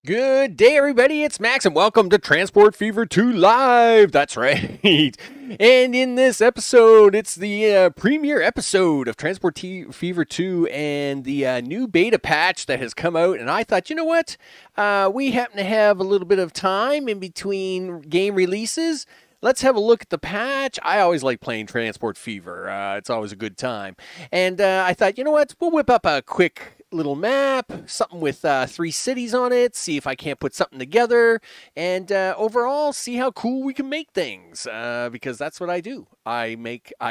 Good day, everybody. It's Max, and welcome to Transport Fever 2 Live. That's right. And in this episode, it's the premiere episode of Fever 2 and the new beta patch that has come out. And I thought, you know what? We happen to have a little bit of time in between game releases. Let's have a look at the patch. I always like playing Transport Fever. It's always a good time. And I thought, you know what? We'll whip up a quick little map, something with 3 cities on it, see if I can't put something together, and overall see how cool we can make things, because that's what I do. I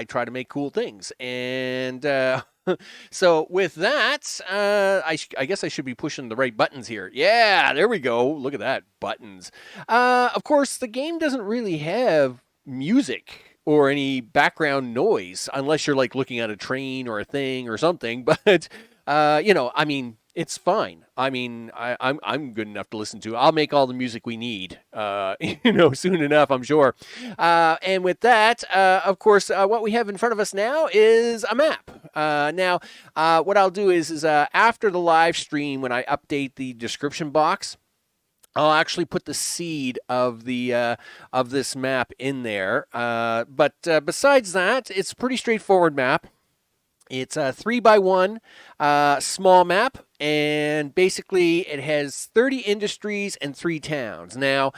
try to make cool things. And so with that, I guess I should be pushing the right buttons here. Yeah, there we go. Look at that, buttons. Of course, the game doesn't really have music or any background noise unless you're like looking at a train or a thing or something. But I mean, it's fine. I mean, I'm good enough to listen to. I'll make all the music we need, soon enough, I'm sure. And with that, of course, what we have in front of us now is a map. Now, what I'll do is after the live stream, when I update the description box, I'll actually put the seed of the of this map in there. But besides that, it's a pretty straightforward map. It's a 3x1 small map, and basically it has 30 industries and 3 towns. Now,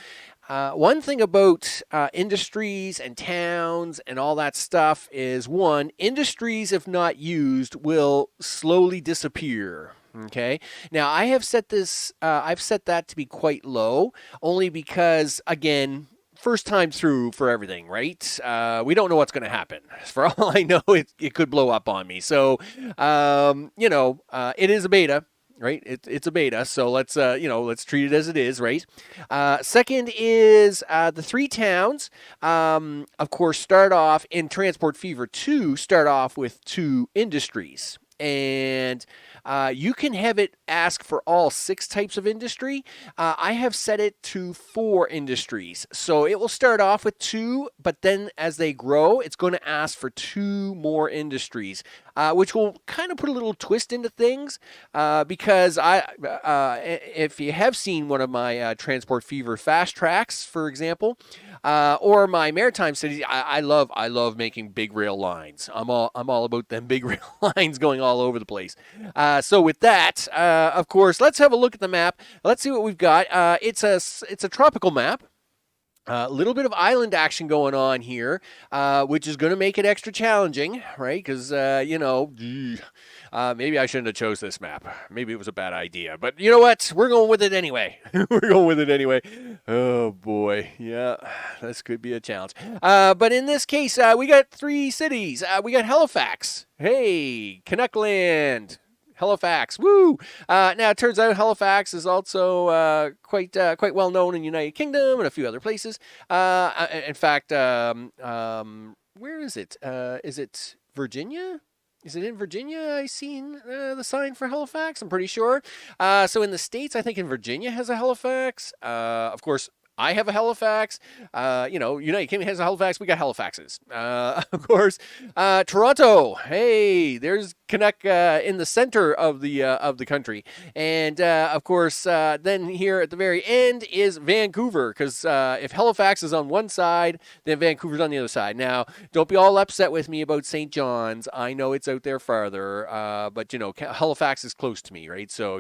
one thing about industries and towns and all that stuff is, one, industries, if not used, will slowly disappear. Okay. Now I have set this. I've set that to be quite low, only because, again, first time through for everything, right? We don't know what's going to happen. For all I know, it could blow up on me. So, it is a beta, right? It's a beta, so let's treat it as it is, right? Second is the 3 towns. Of course, start off in Transport Fever 2. Start off with 2 industries. And you can have it ask for all 6 types of industry. I have set it to 4 industries. So it will start off with 2, but then as they grow, it's going to ask for 2 more industries, which will kind of put a little twist into things, because if you have seen one of my Transport Fever fast tracks, for example, or my maritime cities, I love making big rail lines. I'm all about them big rail lines going all over the place. So with that, of course, let's have a look at the map. Let's see what we've got. It's a tropical map. A little bit of island action going on here, which is going to make it extra challenging, right? Because, maybe I shouldn't have chose this map. Maybe it was a bad idea. But you know what? We're going with it anyway. We're going with it anyway. Oh, boy. Yeah, this could be a challenge. But in this case, we got 3 cities. We got Halifax. Hey, Canuckland. Halifax, woo! Now it turns out Halifax is also quite well known in the United Kingdom and a few other places. In fact, where is it? Is it Virginia? Is it in Virginia? I seen the sign for Halifax. I'm pretty sure. So in the States, I think in Virginia has a Halifax. Of course, I have a Halifax. United Kingdom has a Halifax. We got Halifaxes. Of course, Toronto. Hey, there's Canuck in the center of the country, and of course, then here at the very end is Vancouver. Because if Halifax is on one side, then Vancouver's on the other side. Now, don't be all upset with me about St. John's. I know it's out there farther, but Halifax is close to me, right? So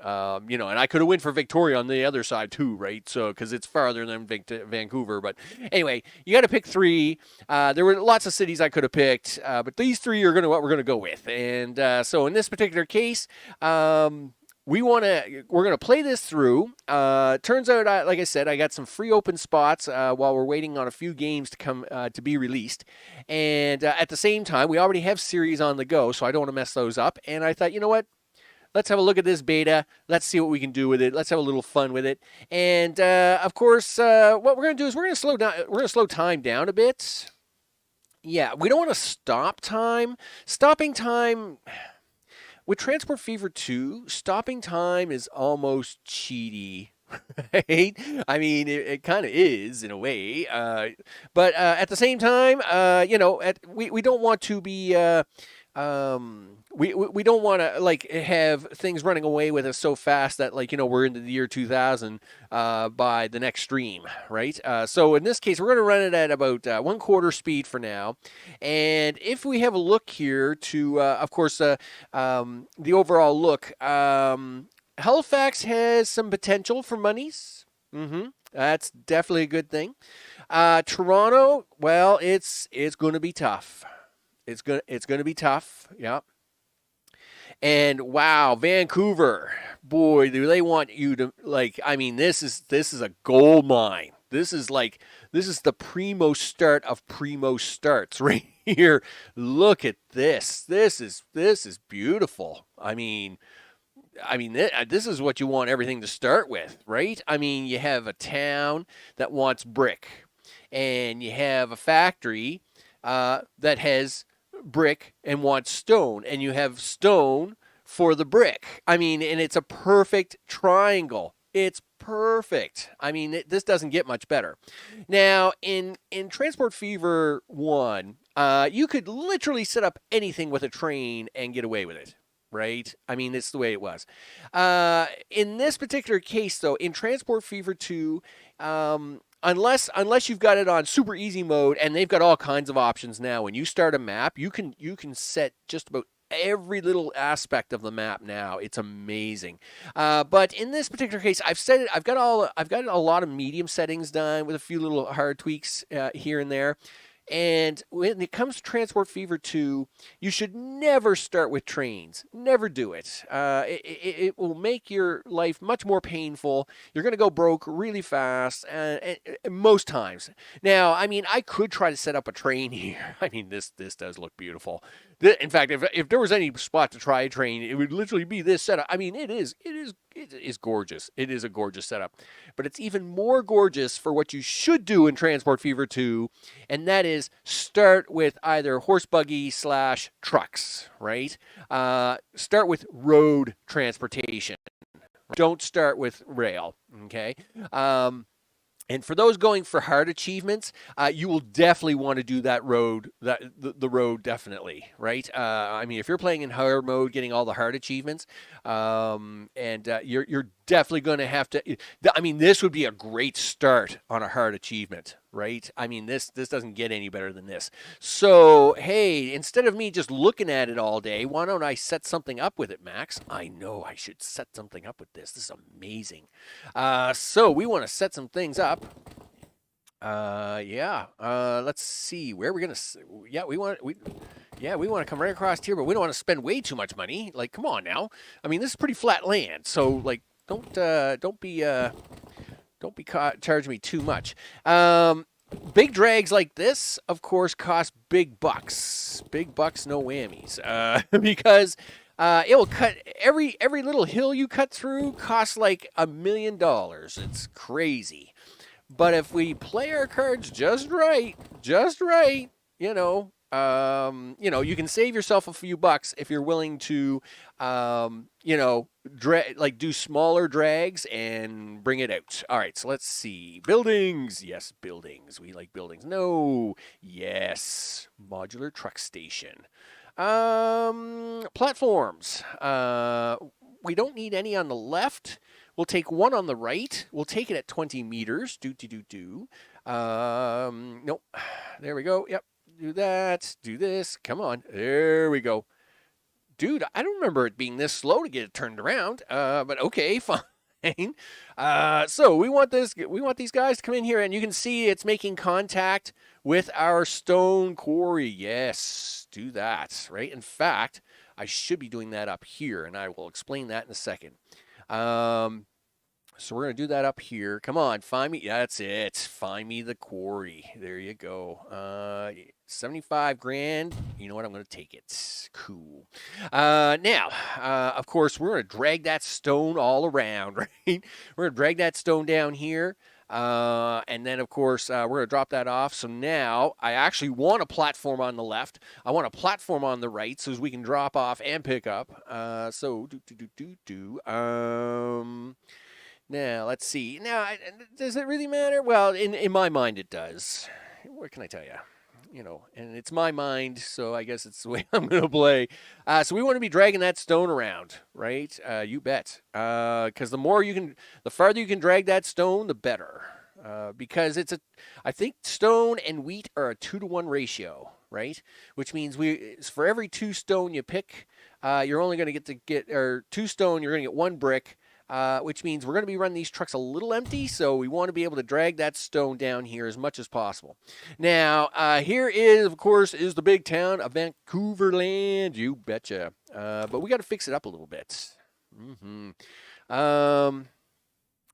and I could have went for Victoria on the other side too, right? So because it's farther than Vancouver. But anyway, you got to pick 3. There were lots of cities I could have picked, but these 3 are what we're gonna go with. And so in this particular case, we're gonna play this through. Turns out, like I said, I got some free open spots while we're waiting on a few games to come to be released. And at the same time, we already have series on the go, so I don't want to mess those up. And I thought, you know what? Let's have a look at this beta. Let's see what we can do with it. Let's have a little fun with it. And of course, what we're going to do is we're going to slow down. We're going to slow time down a bit. Yeah, we don't want to stop time. Stopping time with Transport Fever 2, stopping time is almost cheaty. Right? I mean, it kind of is in a way, but at the same time, we don't want to be we don't want to like have things running away with us so fast that like we're into the year 2000 by the next stream, right? So in this case, we're going to run it at about 1/4 speed for now, and if we have a look here to, of course, the overall look, Halifax has some potential for monies. That's definitely a good thing. Toronto, well, it's going to be tough. It's going to be tough. Yeah. And wow, Vancouver, boy, do they want you to like. I mean, this is a gold mine. This is the primo start of primo starts right here. Look at this. This is beautiful. This is what you want everything to start with, right? I mean, you have a town that wants brick, and you have a factory that has brick and wants stone, and you have stone for the brick. I mean, and it's a perfect triangle. It's perfect. I mean, this doesn't get much better. Now, in Transport Fever 1, you could literally set up anything with a train and get away with it. Right? I mean, it's the way it was. In this particular case, though, in Transport Fever 2, unless you've got it on super easy mode, and they've got all kinds of options now. When you start a map, you can set just about every little aspect of the map now. It's amazing. But in this particular case, I've set it. I've got a lot of medium settings done with a few little hard tweaks here and there. And when it comes to Transport Fever 2, you should never start with trains. Never do it. It will make your life much more painful. You're going to go broke really fast, and most times. Now, I mean, I could try to set up a train here. I mean, this does look beautiful. In fact, if there was any spot to try a train, it would literally be this setup. I mean, it is gorgeous. It is a gorgeous setup. But it's even more gorgeous for what you should do in Transport Fever 2, and that is start with either horse buggy / trucks, right? Start with road transportation. Don't start with rail, okay? And for those going for hard achievements, you will definitely want to do that road, the road definitely, right? I mean, if you're playing in hard mode, getting all the hard achievements, you're definitely going to have to. I mean, this would be a great start on a hard achievement, right? I mean, this doesn't get any better than this. So hey, instead of me just looking at it all day, why don't I set something up with it, Max? I know I should set something up with this. This is amazing. So we want to set some things up. Let's see where we're gonna. Yeah, we want to come right across here, but we don't want to spend way too much money. Like, come on now. I mean, this is pretty flat land, so like, don't be caught charging me too much. Big drags like this, of course, cost big bucks. Big bucks, no whammies. Because it will cut every little hill you cut through costs like $1 million. It's crazy. But if we play our cards just right, you you can save yourself a few bucks if you're willing to, do smaller drags and bring it out. All right, so let's see. Buildings. Yes, buildings. We like buildings. No. Yes. Modular truck station. Platforms. We don't need any on the left. We'll take one on the right. We'll take it at 20 meters. Nope. There we go. Yep. Do that. Do this. Come on. There we go. Dude, I don't remember it being this slow to get it turned around. But okay, fine. So we want these guys to come in here, and you can see it's making contact with our stone quarry. Yes, do that, right? In fact, I should be doing that up here, and I will explain that in a second. So we're going to do that up here. Come on, find me. That's it. Find me the quarry. There you go. 75 grand. You know what? I'm going to take it. Cool. Now, of course, we're going to drag that stone all around, right? We're going to drag that stone down here. And then, of course, we're going to drop that off. So now I actually want a platform on the left. I want a platform on the right so as we can drop off and pick up. Now, let's see. Now, does it really matter? Well, in my mind, it does. What can I tell you? and it's my mind, so I guess it's the way I'm going to play. So we want to be dragging that stone around, right? You bet. Because the farther you can drag that stone, the better. Because I think stone and wheat are a 2-to-1 ratio, right? Which means for every 2 stone you pick, you're only going to or 2 stone, you're going to get 1 brick. Which means we're going to be running these trucks a little empty, so we want to be able to drag that stone down here as much as possible. Now, here of course, is the big town of Vancouverland. You betcha. But we got to fix it up a little bit.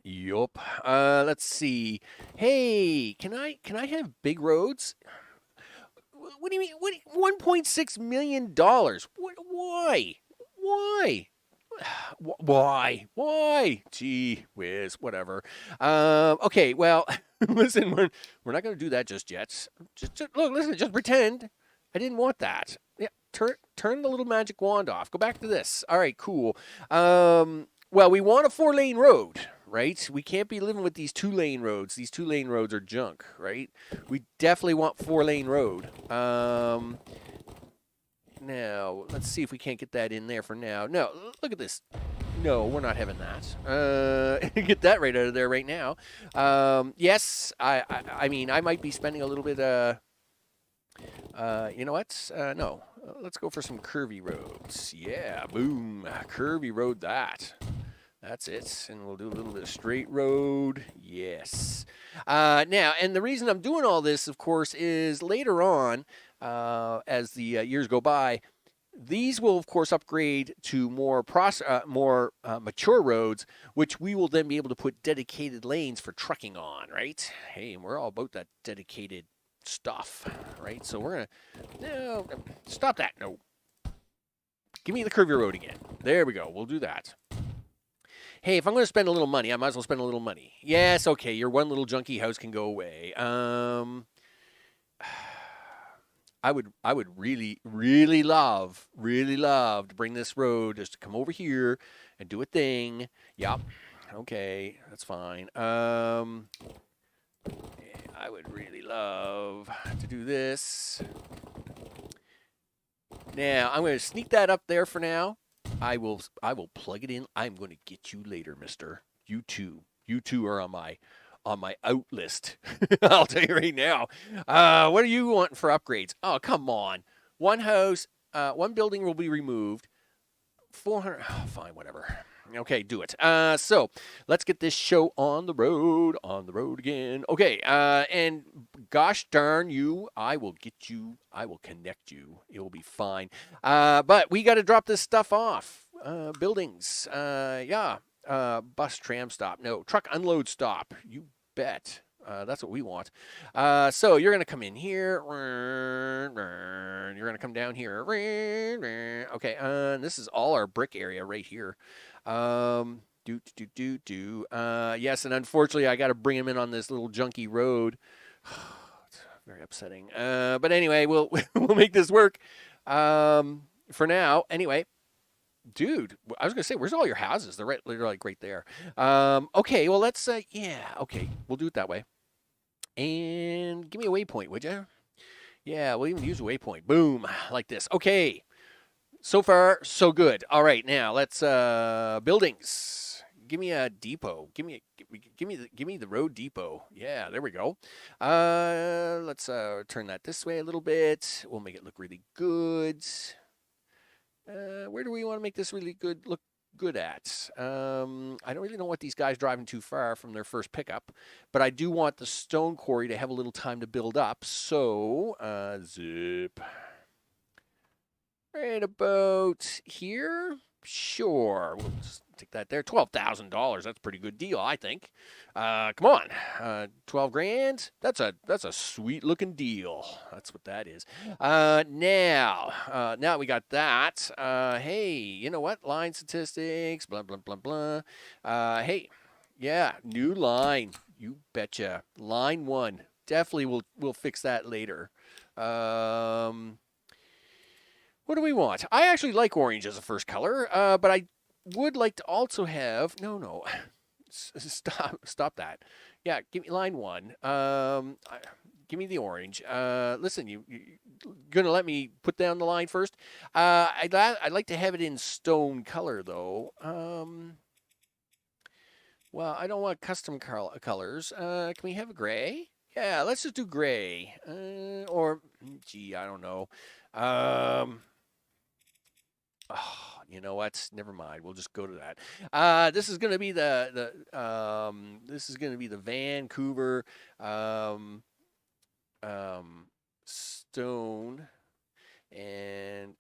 Yup. Let's see. Hey, can I have big roads? What do you mean? $1.6 million? Why? Why? Gee whiz, whatever. Okay, well, listen, we're not going to do that just yet. Just look, listen, just pretend I didn't want that. Yeah, turn the little magic wand off. Go back to this. All right, cool. Well, we want a 4-lane road, right? We can't be living with these 2-lane roads. These 2-lane roads are junk, right? We definitely want 4-lane road. Now, let's see if we can't get that in there for now. No, look at this. No, we're not having that. Get that right out of there right now. Yes, I mean, I might be spending a little bit, you know what? No, let's go for some curvy roads. Yeah, boom, curvy road that. That's it, and we'll do a little bit of straight road. Yes. Now, and the reason I'm doing all this, of course, is later on, as the years go by, these will, of course, upgrade to more mature roads, which we will then be able to put dedicated lanes for trucking on, right? Hey, and we're all about that dedicated stuff, right? So we're going to... No, stop that. No. Give me the curvy road again. There we go. We'll do that. Hey, if I'm going to spend a little money, I might as well spend a little money. Yes, okay, your one little junky house can go away. I would really love to bring this road just to come over here and do a thing. Yep. Okay, that's fine. I would really love to do this. Now, I'm going to sneak that up there for now. I will plug it in. I'm going to get you later, mister. You two are on my out list. I'll tell you right now. What are you wanting for upgrades? Oh, come on. One house, one building will be removed. 400. Oh, fine, whatever. Okay, do it. So let's get this show on the road again. Okay, and gosh darn you, I will get you. I will connect you. It will be fine. But we got to drop this stuff off. Buildings. Yeah. Bus tram stop. No, truck unload stop. You bet. That's what we want. So you're going to come in here. You're going to come down here. Okay, this is all our brick area right here. Yes, and unfortunately, I got to bring him in on this little junky road. It's very upsetting. But anyway, we'll make this work. For now, anyway. Dude, I was gonna say, where's all your houses? They're like right there. Okay, well let's yeah, okay, we'll do it that way. And give me a waypoint, would you? Yeah, we'll even use a waypoint. Boom, like this. Okay, so far so good. All right, now let's buildings. Give me a depot. Give me the road depot. Yeah, there we go. Let's turn that this way a little bit. We'll make it look really good. Where do we want to make this really look good at? I don't really know what these guys driving too far from their first pickup, but I do want the stone quarry to have a little time to build up. So, zip. Right about here? Sure. We'll just take that there. $12,000. That's a pretty good deal, I think. Come on. 12 grand? That's a sweet looking deal. That's what that is. Now we got that. Hey, you know what? Line statistics, blah, blah, blah, blah. Hey, yeah, new line. You betcha. Line 1. Definitely we'll fix that later. What do we want? I actually like orange as a first color, but I would like to also have... No. Stop that. Yeah, give me line 1. Give me the orange. Listen, you gonna let me put down the line first? I'd like to have it in stone color though. Well, I don't want custom colors. Can we have a gray? Yeah, let's just do gray. Or, gee, I don't know. Um, oh, you know what? Never mind. We'll just go to that. This is gonna be this is gonna be the Vancouver um, stone and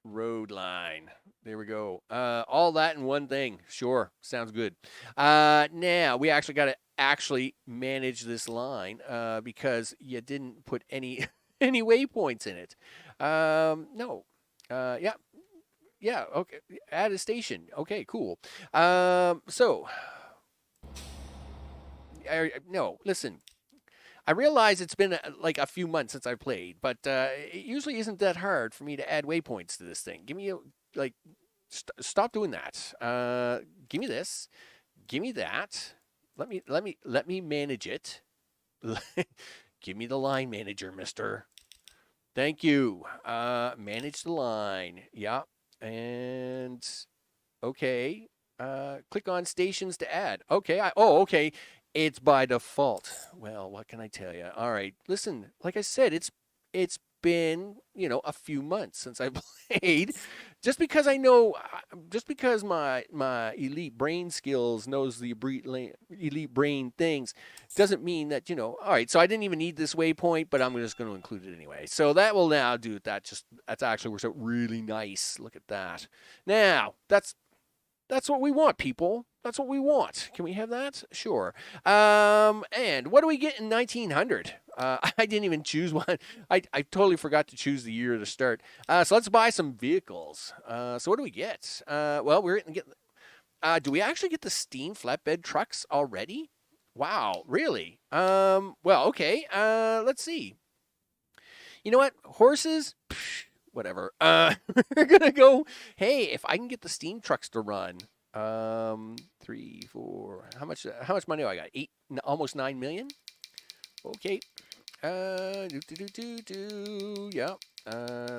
road line. There we go. All that in one thing. Sure, sounds good. Now we actually got to actually manage this line because you didn't put any any waypoints in it. No. Yeah. Yeah. Okay. Add a station. Okay. Cool. So, no. Listen. I realize it's been like a few months since I played, but it usually isn't that hard for me to add waypoints to this thing. Give me like, stop doing that. Give me this. Give me that. Let me manage it. Give me the line manager, Mister. Thank you. Manage the line. Yeah, and okay. Click on stations to add. Okay. Okay. It's by default. Well, what can I tell you? All right. Listen, like I said, it's been, a few months since I played. Just because I know, just because my elite brain skills knows the elite brain things, doesn't mean that, all right, so I didn't even need this waypoint, but I'm just going to include it anyway. So that will now do it. That's actually works out really nice. Look at that. Now, that's what we want, people. That's what we want. Can we have that? Sure. And what do we get in 1900? I didn't even choose one. I totally forgot to choose the year to start. So let's buy some vehicles. So what do we get? Well, we're going to get. Do we actually get the steam flatbed trucks already? Wow, really? Well, okay. Let's see. You know what? Horses. Psh, whatever. We're gonna go. Hey, if I can get the steam trucks to run. 3, 4. How much money do I got? Almost 9 million. Okay. Yeah.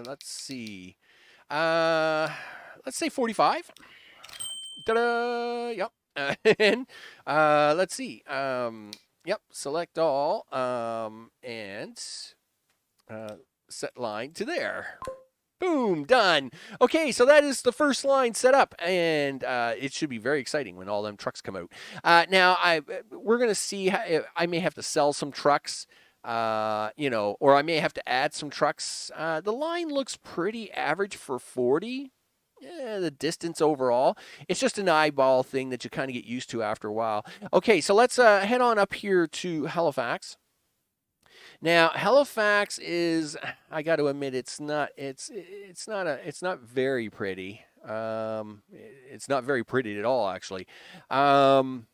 Let's see. Let's say 45. Ta-da! Yep. And let's see. Yep. Select all. And set line to there. Boom, done. Okay, so that is the first line set up, and it should be very exciting when all them trucks come out. Now, we're going to see how, I may have to sell some trucks, or I may have to add some trucks. The line looks pretty average for 40. The distance overall. It's just an eyeball thing that you kind of get used to after a while. Okay, so let's head on up here to Halifax. Now, Halifax is, I got to admit, it's not very pretty. It's not very pretty at all, actually. And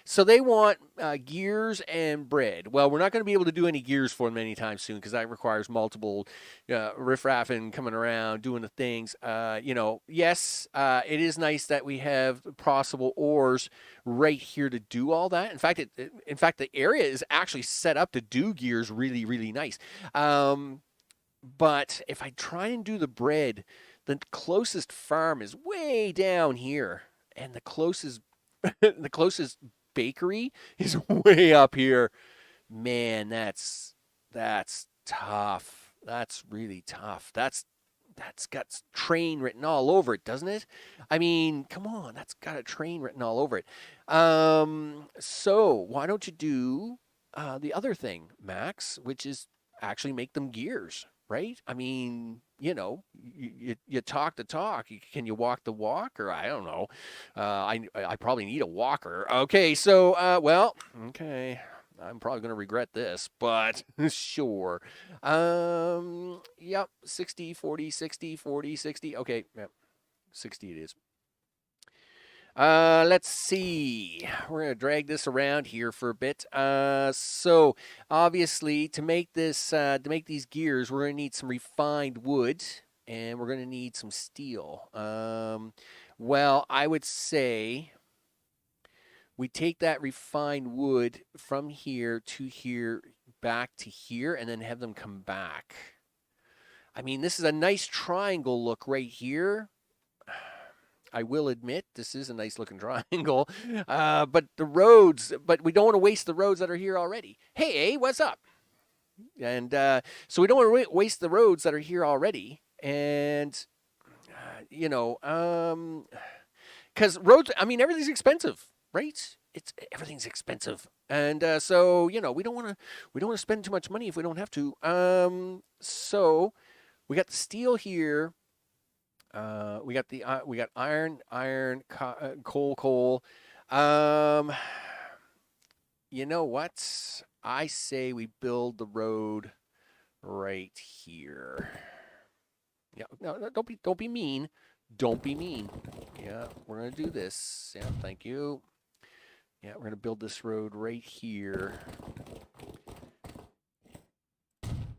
so they want gears and bread. Well, we're not going to be able to do any gears for them anytime soon because that requires multiple riffraffing coming around, doing the things. Yes, it is nice that we have possible ores right here to do all that. In fact, the area is actually set up to do gears really, really nice. But if I try and do the bread, the closest farm is way down here, and the closest bakery is way up here. Man, that's tough. That's really tough. That's got train written all over it, doesn't it? I mean, come on, that's got a train written all over it. So why don't you do the other thing, Max, which is actually make them gears, right? I mean, you talk the talk. Can you walk the walk? Or I don't know. I probably need a walker. Okay, so okay. I'm probably gonna regret this, but sure. Yep. 60, 40, 60, 40, 60. Okay, yep. 60 it is. Let's see. We're gonna drag this around here for a bit. So obviously to make these gears, we're gonna need some refined wood, and we're gonna need some steel. Well, I would say we take that refined wood from here to here, back to here, and then have them come back. I mean, this is a nice triangle look right here. I will admit this is a nice looking triangle, but we don't want to waste the roads that are here already. Hey, what's up? And so we don't want to waste the roads that are here already. And, because roads, I mean, everything's expensive, right? Everything's expensive. And so, we don't want to spend too much money if we don't have to. So we got the steel here. We got iron, coal. You know what? I say we build the road right here. Yeah, no, don't be mean. Don't be mean. Yeah, we're gonna do this. Yeah, thank you. Yeah, we're gonna build this road right here.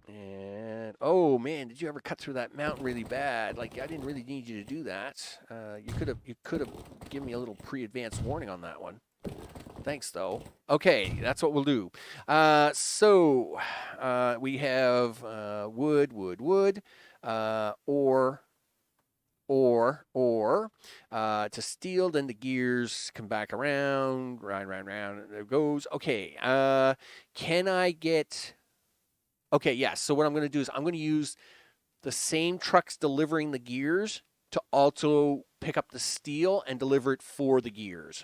And oh man, did you ever cut through that mountain really bad? Like I didn't really need you to do that. You could have given me a little pre-advanced warning on that one. Thanks though. Okay, that's what we'll do. So we have wood, or to steel. Then the gears come back around, round. There it goes. Okay. Can I get? Okay, yes. So what I'm going to do is I'm going to use the same trucks delivering the gears to also pick up the steel and deliver it for the gears.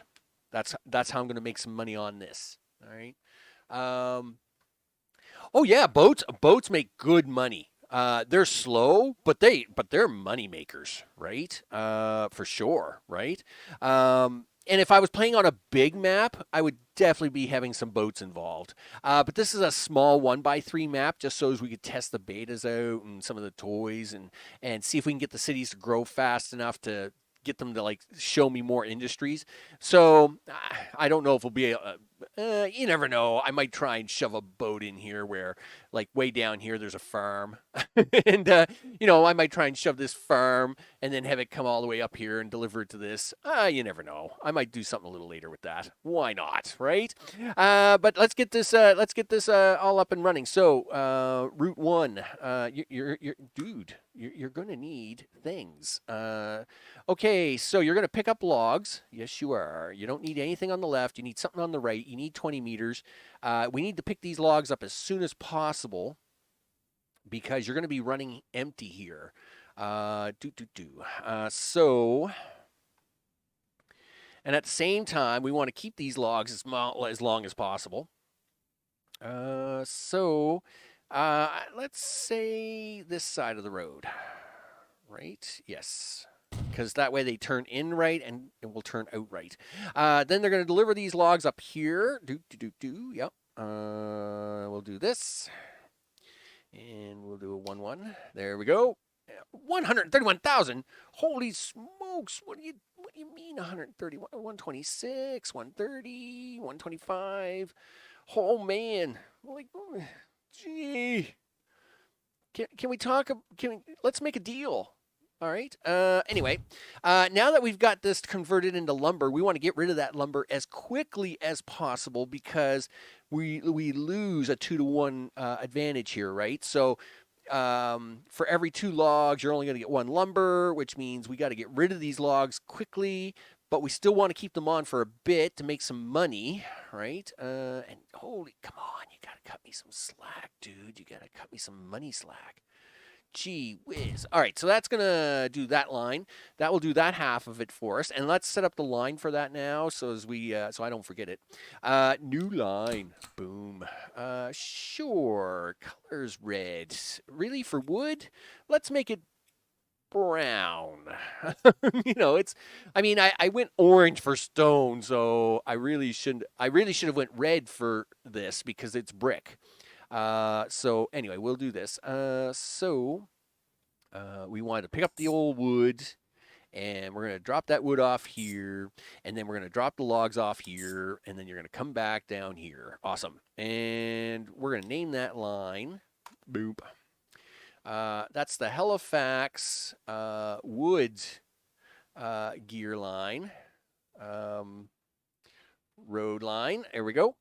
That's how I'm going to make some money on this. All right. Oh yeah, boats make good money. They're slow, but they're money makers, right? For sure, right? And if I was playing on a big map, I would definitely be having some boats involved. But this is a small 1x3 map, just so as we could test the betas out and some of the toys and see if we can get the cities to grow fast enough to get them to like show me more industries. So I don't know if it'll be you never know. I might try and shove a boat in here where like way down here there's a farm and I might try and shove this farm and then have it come all the way up here and deliver it to this. You never know. I might do something a little later with that. Why not, right? But let's get this all up and running. So Route 1, you're going to need things. Okay, so you're going to pick up logs. Yes, you are. You don't need anything on the left. You need something on the right. You need 20 meters. We need to pick these logs up as soon as possible because you're going to be running empty here. So, and at the same time, we want to keep these logs as long as possible. So, let's say this side of the road, right? Yes. Because that way they turn in right and it will turn out right. Then they're going to deliver these logs up here. Yep. We'll do this. And we'll do a 1-1. There we go. 131,000. Holy smokes. What do you mean 131? 126, 130, 125. Oh man. Like, gee. Can we talk? Let's make a deal. All right. Anyway, now that we've got this converted into lumber, we want to get rid of that lumber as quickly as possible because we lose a 2-to-1 advantage here, right? So for every 2 logs, you're only going to get 1 lumber, which means we got to get rid of these logs quickly, but we still want to keep them on for a bit to make some money, right? And holy, come on, you got to cut me some slack, dude. You got to cut me some money slack. Gee whiz. All right, so that's going to do that line. That will do that half of it for us. And let's set up the line for that now so so I don't forget it. New line. Boom. Sure. Color's red. Really, for wood? Let's make it brown. I went orange for stone, so I really should have went red for this because it's brick. So anyway, we'll do this. We wanted to pick up the old wood, and we're going to drop that wood off here, and then we're going to drop the logs off here, and then you're going to come back down here. Awesome. And we're going to name that line. Boop. That's the Halifax wood gear line. road line. There we go.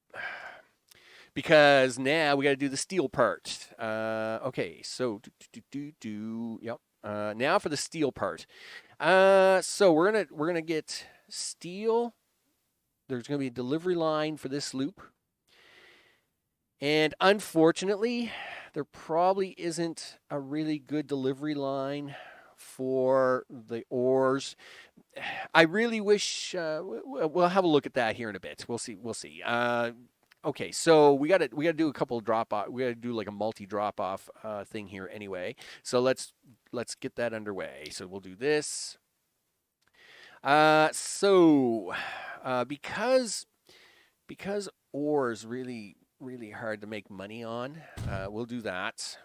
Because now we got to do the steel part. Okay, so yep. Now for the steel part. So we're gonna get steel. There's gonna be a delivery line for this loop, and unfortunately, there probably isn't a really good delivery line for the ores. I really wish we'll have a look at that here in a bit. We'll see. We'll see. Okay, so we got to do a couple of drop off. We got to do like a multi drop off thing here anyway. So let's get that underway. So we'll do this. Because ore is really hard to make money on, we'll do that.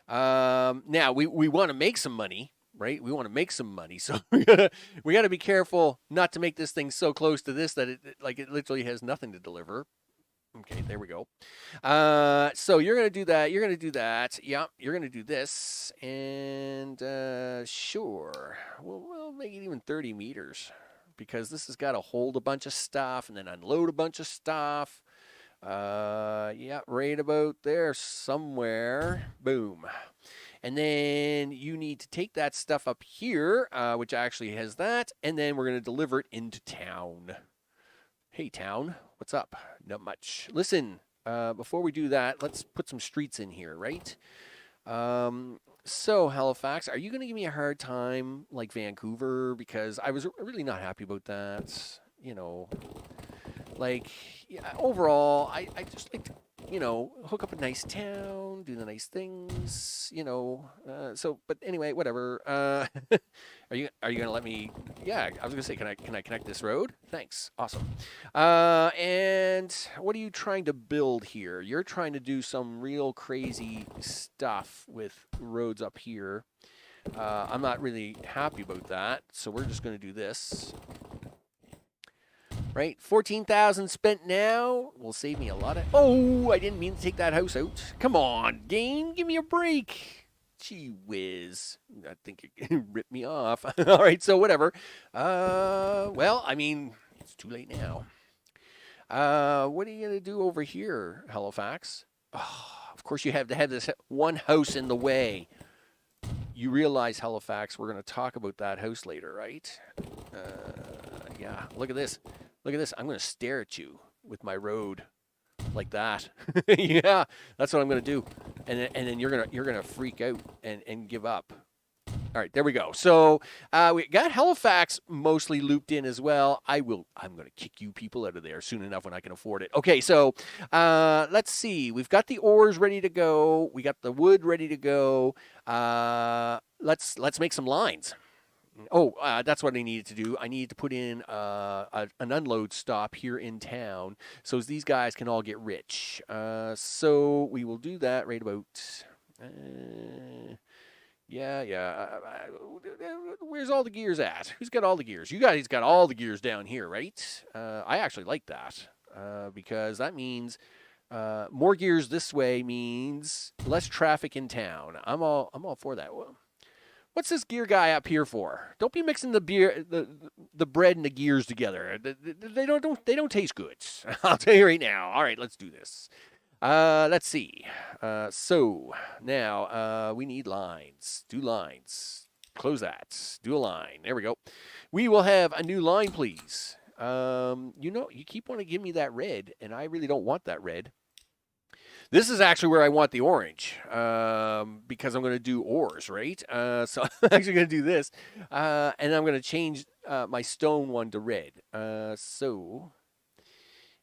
Now we want to make some money. Right, we want to make some money, so we gotta be careful not to make this thing so close to this that it literally has nothing to deliver. Okay, there we go. So you're gonna do that. You're gonna do that. Yeah, you're gonna do this, and sure, we'll make it even 30 meters because this has got to hold a bunch of stuff and then unload a bunch of stuff. Yeah, right about there somewhere. Boom. And then you need to take that stuff up here, which actually has that, and then we're going to deliver it into town. Hey, town, what's up? Not much. Listen, before we do that, let's put some streets in here, right? So, Halifax, are you going to give me a hard time like Vancouver? Because I was really not happy about that. You know, like, yeah, overall, I just like to, hook up a nice town, do the nice things, but anyway, whatever. Are you gonna let me? Yeah, I was gonna say, can I connect this road? Thanks, awesome. And what are you trying to build here? You're trying to do some real crazy stuff with roads up here. I'm not really happy about that, so we're just gonna do this. Right, 14,000 spent now will save me a lot of. Oh, I didn't mean to take that house out. Come on, game, give me a break. Gee whiz, I think you ripped me off. All right, so whatever. Well, I mean, it's too late now. What are you gonna do over here, Halifax? Oh, of course, you have to have this one house in the way. You realize, Halifax, we're gonna talk about that house later, right? Yeah, look at this. Look at this. I'm going to stare at you with my road like that. Yeah, that's what I'm going to do. And then you're going to freak out and give up. All right, there we go. So we got Halifax mostly looped in as well. I'm going to kick you people out of there soon enough when I can afford it. Okay, so let's see. We've got the ores ready to go. We got the wood ready to go. Let's make some lines. Oh, that's what I needed to do. I needed to put in an unload stop here in town so these guys can all get rich. So we will do that right about. Where's all the gears at? Who's got all the gears? You guys got all the gears down here, right? I actually like that because that means more gears this way means less traffic in town. I'm all for that. What's this gear guy up here for? Don't be mixing the bread and the gears together. They don't taste good. I'll tell you right now. All right, let's do this. Let's see. So now we need lines. Do lines. Close that. Do a line. There we go. We will have a new line, please. You keep wanting to give me that red, and I really don't want that red. This is actually where I want the orange because I'm going to do ores, right? So I'm actually going to do this. And I'm going to change my stone one to red. So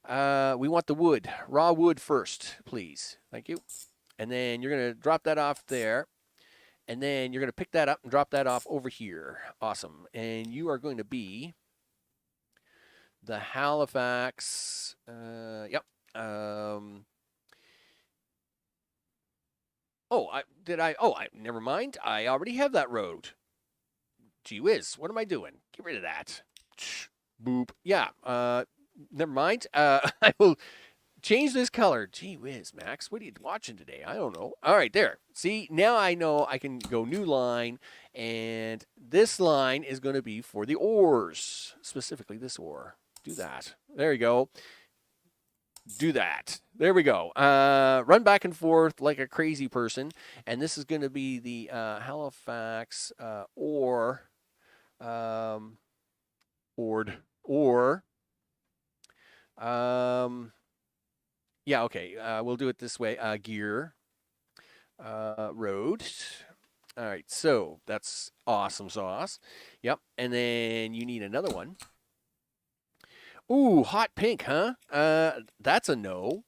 we want the wood, raw wood first, please. Thank you. And then you're going to drop that off there. And then you're going to pick that up and drop that off over here. Awesome. And you are going to be the Halifax. Yep. Never mind. I already have that road. Gee whiz, what am I doing? Get rid of that. Boop. Yeah, never mind. I will change this color. Gee whiz, Max, what are you watching today? I don't know. All right, there. See, now I know I can go new line, and this line is going to be for the ores, specifically this ore. do that. There you go. Do that. There we go. Run back and forth like a crazy person. And this is going to be the Halifax yeah, okay. We'll do it this way. Gear road. All right, so that's awesome sauce. Yep, and then you need another one. Ooh, hot pink, huh? That's a no.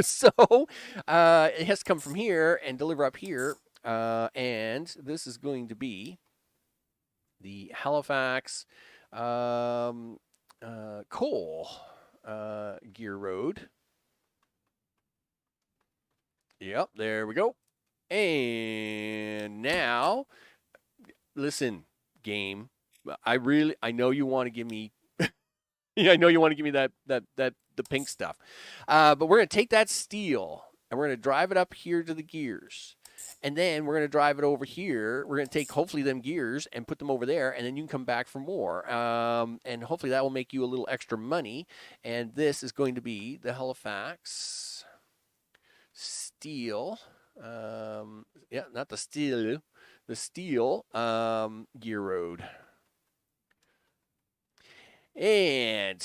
So it has to come from here and deliver up here. And this is going to be the Halifax coal gear road. Yep, there we go. And now, listen, game. I know you want to give me. Yeah, I know you want to give me that the pink stuff, but we're gonna take that steel and we're gonna drive it up here to the gears, and then we're gonna drive it over here. We're gonna take hopefully them gears and put them over there, and then you can come back for more, and hopefully that will make you a little extra money. And this is going to be the Halifax steel. Yeah, not the steel, the steel gear road. And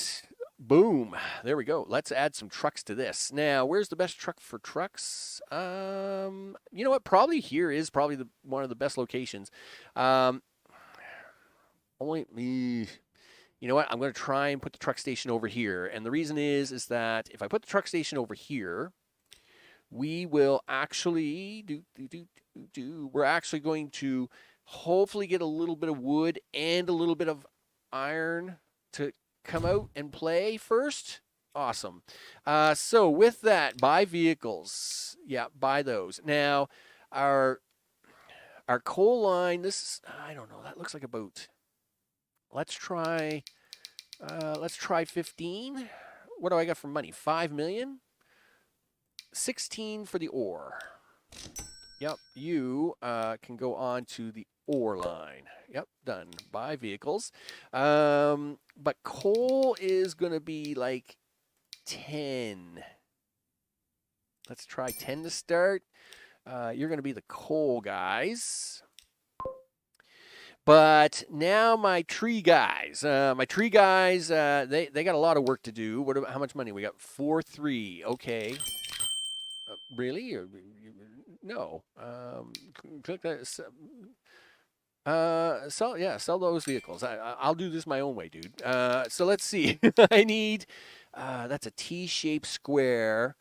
boom, there we go. Let's add some trucks to this. Now, where's the best truck for trucks? You know what? Probably here is probably one of the best locations. You know what? I'm going to try and put the truck station over here. And the reason is that if I put the truck station over here, we will actually we're actually going to hopefully get a little bit of wood and a little bit of iron to come out and play first. Awesome. So with that, buy vehicles. Yeah, buy those. Now, our coal line, this is, I don't know, that looks like about, let's try 15. What do I got for money? 5 million? 16 for the ore. Yep, you can go on to the ore line. Yep, done. Buy vehicles. But coal is going to be like 10. Let's try 10 to start. You're going to be the coal guys. But now my tree guys. They got a lot of work to do. How much money? We got 4-3. Okay. Really? No. Click that. Sell those vehicles. I'll do this my own way, dude. So let's see. I need. That's a T-shaped square.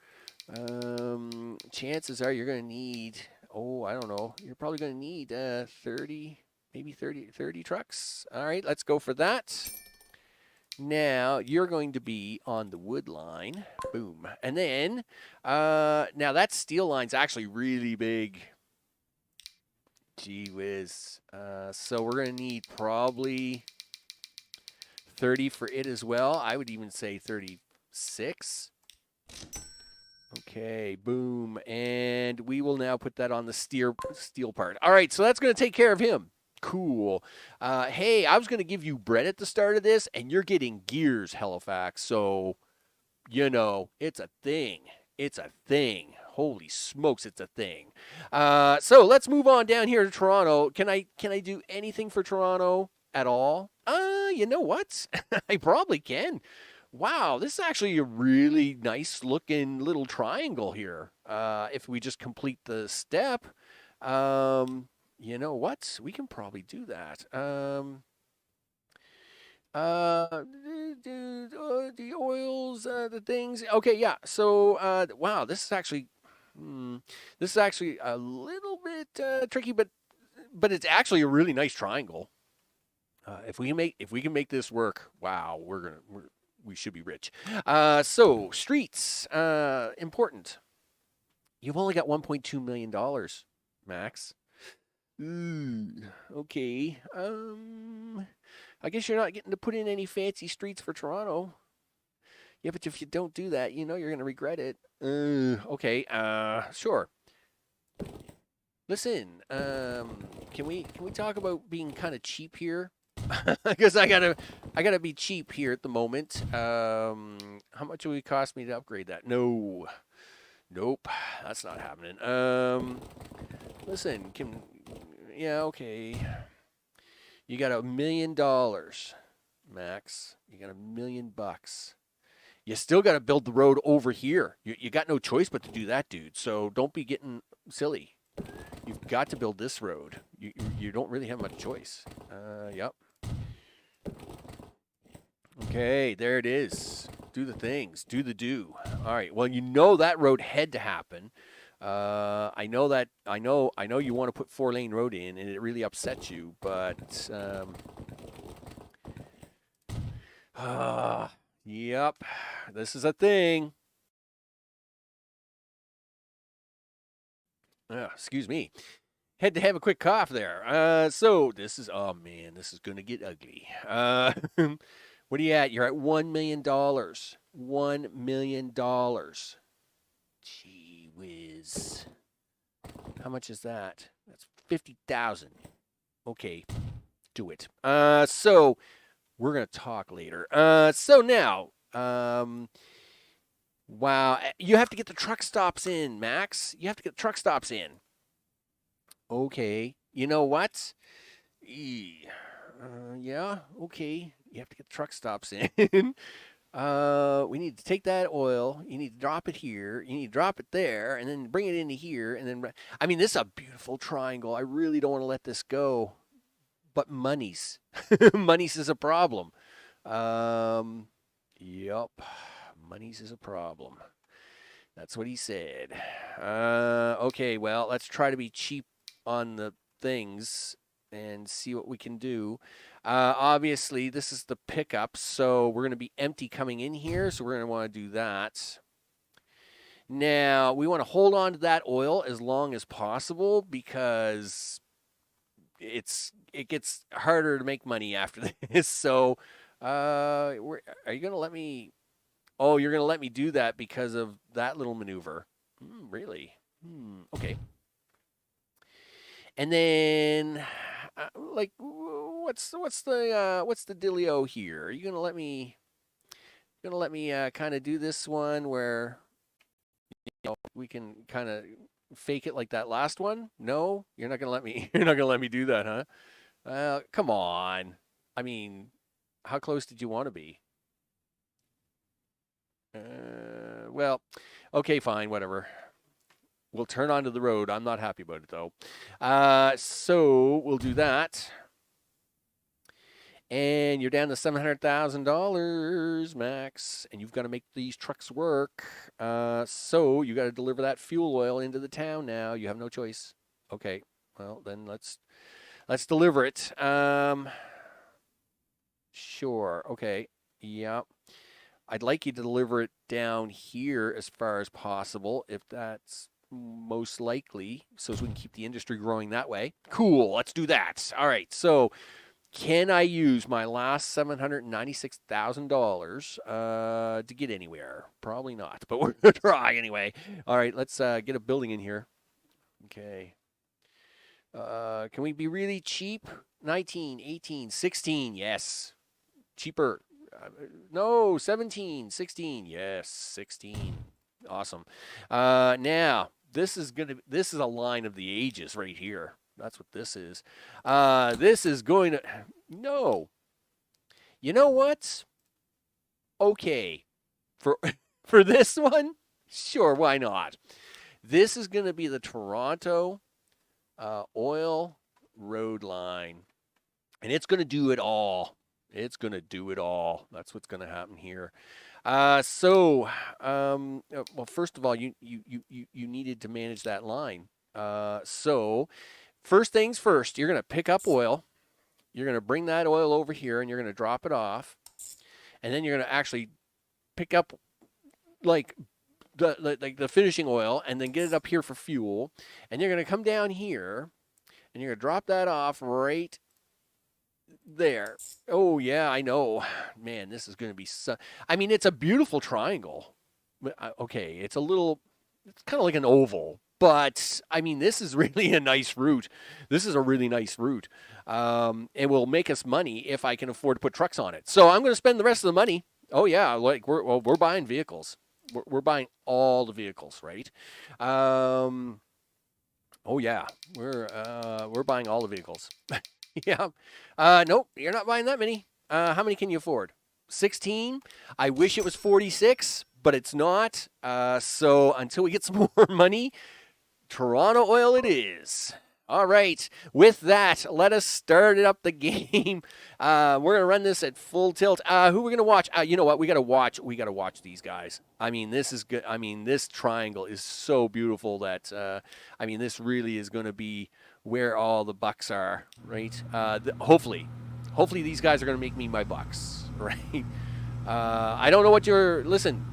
Chances are you're gonna need. Oh, I don't know. You're probably gonna need 30, maybe 30 trucks. All right, let's go for that. Now, you're going to be on the wood line. Boom. And then, now that steel line's actually really big. Gee whiz. So we're going to need probably 30 for it as well. I would even say 36. Okay, boom. And we will now put that on the steel part. All right, so that's going to take care of him. Cool. Hey, I was going to give you bread at the start of this, and you're getting gears, Halifax. So, you know, it's a thing. It's a thing. Holy smokes, it's a thing. So let's move on down here to Toronto. Can I do anything for Toronto at all? You know what? I probably can. Wow, this is actually a really nice looking little triangle here. If we just complete the step, you know what? We can probably do that. The oils, the things. Okay, yeah. So, wow, this is actually a little bit tricky, but it's actually a really nice triangle. If we can make this work, wow, we should be rich. So streets, important. You've only got $1.2 million, Max. Okay. I guess you're not getting to put in any fancy streets for Toronto. Yeah, but if you don't do that, you know you're going to regret it. Okay. Sure. Listen, can we talk about being kind of cheap here? Because I gotta I gotta be cheap here at the moment. How much would it cost me to upgrade that? No. Nope. That's not happening. Listen, yeah, okay. You got $1 million, Max. You got $1 million. You still got to build the road over here. You got no choice but to do that, dude. So don't be getting silly. You've got to build this road. You don't really have much choice. Yep. Okay, there it is. Do the things. Do the do. All right. Well, you know that road had to happen. I know that. I know you want to put 4-lane road in, and it really upsets you. But yep, this is a thing. Excuse me. Had to have a quick cough there. So this is, oh man, this is gonna get ugly. What are you at? You're at $1 million. $1 million. Gee whiz. How much is that? That's 50,000. Okay, do it. So we're gonna talk later. So now, wow, you have to get the truck stops in, Max. You have to get the truck stops in. Okay, you know what? Yeah, okay. You have to get the truck stops in. We need to take that oil. You need to drop it here. You need to drop it there, and then bring it into here. And then, I mean, this is a beautiful triangle. I really don't want to let this go. But monies, monies is a problem. Yep, monies is a problem. That's what he said. Okay, well, let's try to be cheap on the things and see what we can do. Obviously, this is the pickup, so we're going to be empty coming in here, so we're going to want to do that. Now, we want to hold on to that oil as long as possible because it gets harder to make money after this. So, are you going to let me? Oh, you're going to let me do that because of that little maneuver. Really? Okay. And then, like, what's the dealio here? Are you gonna let me? Kind of do this one where we can kind of fake it like that last one? No, you're not gonna let me. You're not gonna let me do that, huh? Come on. I mean, how close did you want to be? Well, okay, fine, whatever. We'll turn onto the road. I'm not happy about it, though. So we'll do that. And you're down to $700,000, Max. And you've got to make these trucks work. So you got to deliver that fuel oil into the town now. You have no choice. Okay. Well, then let's deliver it. Sure. Okay. Yeah. I'd like you to deliver it down here as far as possible, if that's most likely, so as we can keep the industry growing that way. Cool, let's do that. All right, so can I use my last $796,000 to get anywhere? Probably not, but we're going to try anyway. All right, let's get a building in here. Okay. Can we be really cheap? 19, 18, 16, yes. Cheaper. No, 17, 16, yes, 16. Awesome. Now, this is a line of the ages right here. That's what this is. This is going to, no. You know what? Okay. For this one, sure, why not? This is going to be the Toronto oil road line. And it's going to do it all. It's going to do it all. That's what's going to happen here. Well, first of all, you needed to manage that line. So first things first, you're going to pick up oil. You're going to bring that oil over here and you're going to drop it off. And then you're going to actually pick up like the finishing oil and then get it up here for fuel. And you're going to come down here and you're going to drop that off right there. Oh, yeah, I know. Man, this is going to be I mean, it's a beautiful triangle. Okay, it's kind of like an oval. But I mean, this is really a nice route. This is a really nice route. It will make us money if I can afford to put trucks on it. So I'm going to spend the rest of the money. Oh yeah, like we're buying vehicles. We're buying all the vehicles, right? Oh yeah, we're buying all the vehicles. Yeah. Nope, you're not buying that many. How many can you afford? 16. I wish it was 46, but it's not. So until we get some more money, Toronto Oil it is. All right. With that, let us start it up the game. We're gonna run this at full tilt. Who we're gonna watch? You know what? We gotta watch. We gotta watch these guys. I mean, this is good. I mean, this triangle is so beautiful that I mean, this really is gonna be where all the bucks are, right? Hopefully these guys are gonna make me my bucks, right? I don't know what you're. Listen,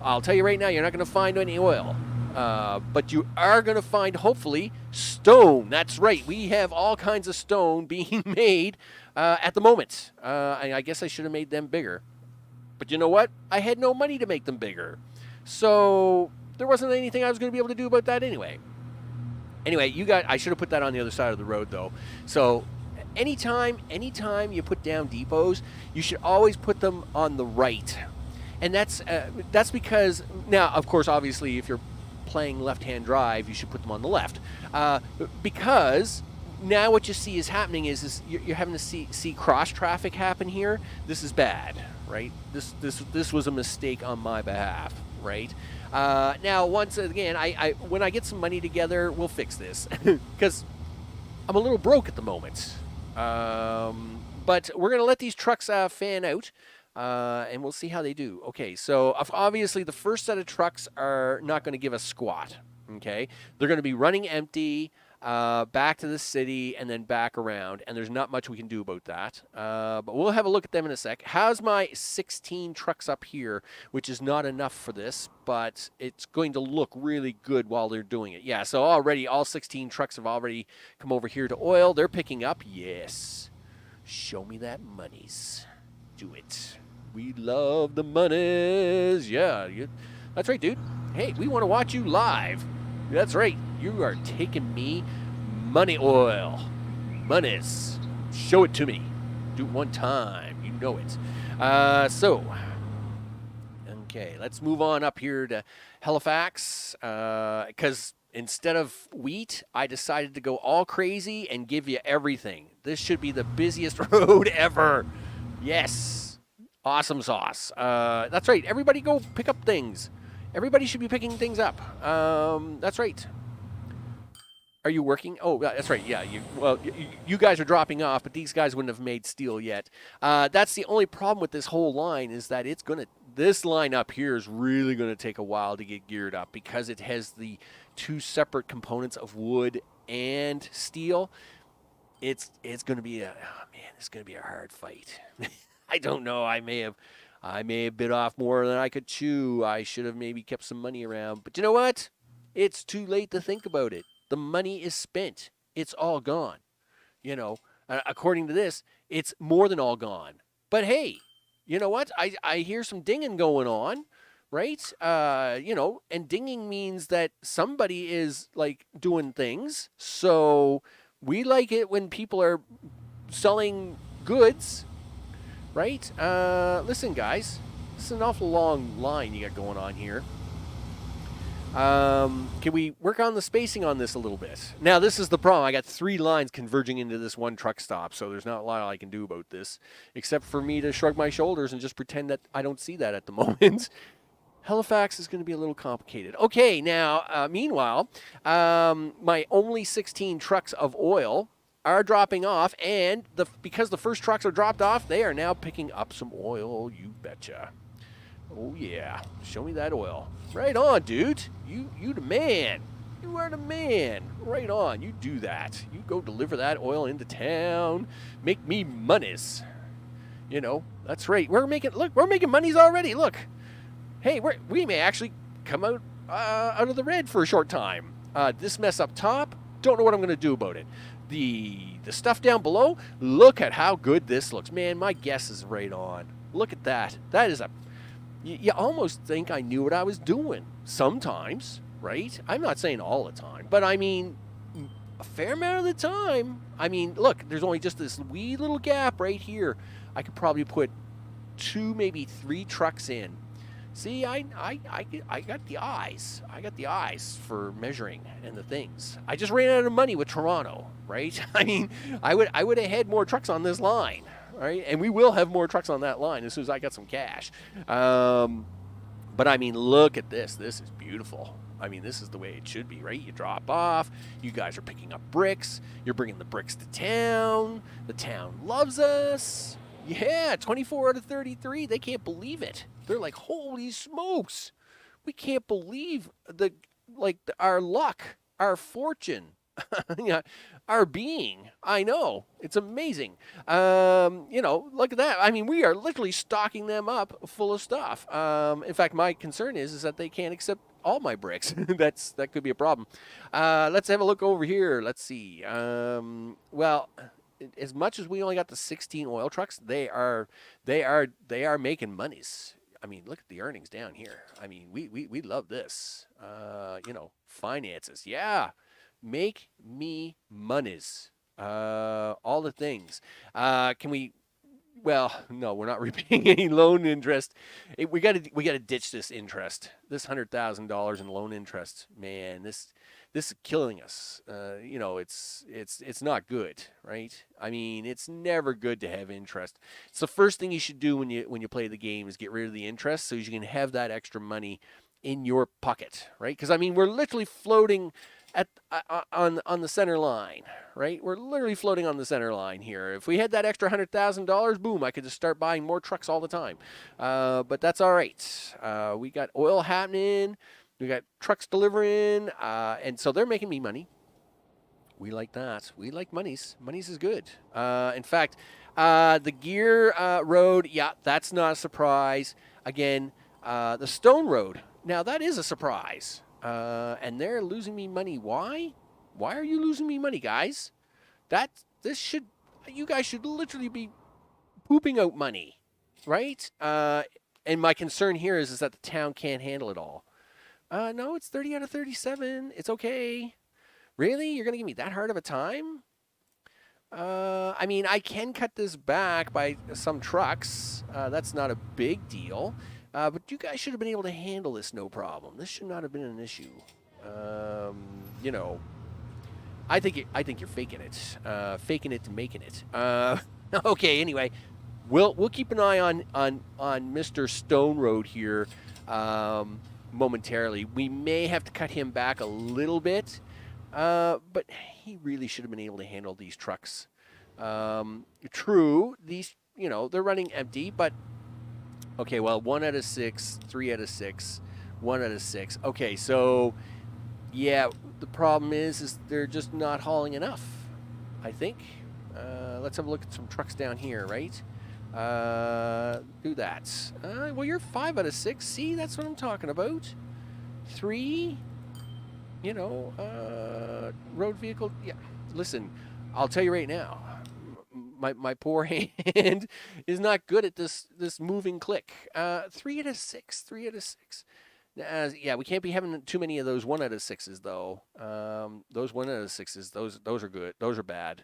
I'll tell you right now, you're not gonna find any oil. But you are going to find, hopefully, stone. That's right. We have all kinds of stone being made at the moment. I guess I should have made them bigger. But you know what? I had no money to make them bigger. So there wasn't anything I was going to be able to do about that anyway. Anyway, I should have put that on the other side of the road, though. So anytime you put down depots, you should always put them on the right. And that's because, now, of course, obviously, if you're playing left-hand drive, you should put them on the left, because now what you see is happening is you're having to see cross traffic happen here. This is bad, right? This was a mistake on my behalf, right? Now, once again, I when I get some money together, we'll fix this because I'm a little broke at the moment. But we're gonna let these trucks fan out. And we'll see how they do. Okay, so obviously the first set of trucks are not going to give us squat. Okay, they're going to be running empty, back to the city, and then back around. And there's not much we can do about that. But we'll have a look at them in a sec. How's my 16 trucks up here, which is not enough for this, but it's going to look really good while they're doing it. Yeah, so already all 16 trucks have already come over here to oil. They're picking up. Yes. Show me that monies. Do it. We love the monies. Yeah, that's right, dude. Hey, we want to watch you live. That's right. You are taking me money oil. Monies. Show it to me. Do it one time. You know it. Okay, let's move on up here to Halifax. Because instead of wheat, I decided to go all crazy and give you everything. This should be the busiest road ever. Yes. Awesome sauce. That's right. Everybody go pick up things. Everybody should be picking things up. That's right. Are you working? Oh, that's right. Yeah. You guys are dropping off, but these guys wouldn't have made steel yet. That's the only problem with this whole line is that this line up here is really going to take a while to get geared up because it has the two separate components of wood and steel. It's going to be it's going to be a hard fight. I don't know. I may have bit off more than I could chew. I should have maybe kept some money around. But you know what? It's too late to think about it. The money is spent. It's all gone. You know, according to this, it's more than all gone. But hey, you know what? I hear some dinging going on, right? And dinging means that somebody is like doing things. So we like it when people are selling goods. Right? Listen, guys. This is an awful long line you got going on here. Can we work on the spacing on this a little bit? Now, this is the problem. I got 3 lines converging into this one truck stop, so there's not a lot I can do about this, except for me to shrug my shoulders and just pretend that I don't see that at the moment. Halifax is going to be a little complicated. Okay, now, meanwhile, my only 16 trucks of oil are dropping off, and because the first trucks are dropped off, they are now picking up some oil, you betcha. Oh yeah, show me that oil. Right on, dude. You the man. You are the man. Right on, you do that. You go deliver that oil into town. Make me monies. You know, that's right. We're making monies already. Look. Hey, we may actually come out of the red for a short time. This mess up top, don't know what I'm going to do about it. The stuff down below, look at how good this looks. Man, my guess is right on. Look at that. That is you almost think I knew what I was doing sometimes, right? I'm not saying all the time, but I mean, a fair amount of the time. I mean, look, there's only just this wee little gap right here. I could probably put 2, maybe 3 trucks in. See, I got the eyes. I got the eyes for measuring and the things. I just ran out of money with Toronto, right? I mean, I would have had more trucks on this line, right? And we will have more trucks on that line as soon as I got some cash. But I mean, look at this. This is beautiful. I mean, this is the way it should be, right? You drop off. You guys are picking up bricks. You're bringing the bricks to town. The town loves us. Yeah, 24 out of 33. They can't believe it. They're like, holy smokes. We can't believe our luck, our fortune, yeah, our being. I know. It's amazing. Look at that. I mean, we are literally stocking them up full of stuff. In fact, my concern is that they can't accept all my bricks. That could be a problem. Let's have a look over here. Let's see. Well, as much as we only got the 16 oil trucks, they are making monies. I mean, look at the earnings down here. I mean, we love this. Finances. Yeah. Make me monies. All the things. Can we? Well, no, we're not repaying any loan interest. We got to ditch this interest. This $100,000 in loan interest, man. This is killing us. It's not good, right? I mean, it's never good to have interest. It's the first thing you should do when you play the game is get rid of the interest so you can have that extra money in your pocket, right? Because I mean, we're literally floating on the center line, right? We're literally floating on the center line here. If we had that extra $100,000, boom, I could just start buying more trucks all the time. But that's all right. We got oil happening. We got trucks delivering. And so they're making me money. We like that. We like monies. Monies is good. In fact, the gear road, yeah, that's not a surprise. Again, the stone road, now that is a surprise. And they're losing me money. Why? Why are you losing me money, guys? You guys should literally be pooping out money, right? And my concern here is that the town can't handle it all. No, it's 30 out of 37. It's okay. Really? You're going to give me that hard of a time? I mean, I can cut this back by some trucks. That's not a big deal. But you guys should have been able to handle this no problem. This should not have been an issue. I think you're faking it to making it. Okay. Anyway, we'll keep an eye on Mr. Stone Road here momentarily. We may have to cut him back a little bit, but he really should have been able to handle these trucks. True, these they're running empty, but. Okay, well, 1 out of 6, 3 out of 6, 1 out of 6. Okay, so, yeah, the problem is they're just not hauling enough, I think. Let's have a look at some trucks down here, right? Do that. Well, you're 5 out of 6. See, that's what I'm talking about. 3, road vehicle. Yeah, listen, I'll tell you right now. My poor hand is not good at this moving click. 3 out of 6. 3 out of 6. Yeah, we can't be having too many of those 1 out of 6s though. Those 1 out of 6s, those are good. Those are bad.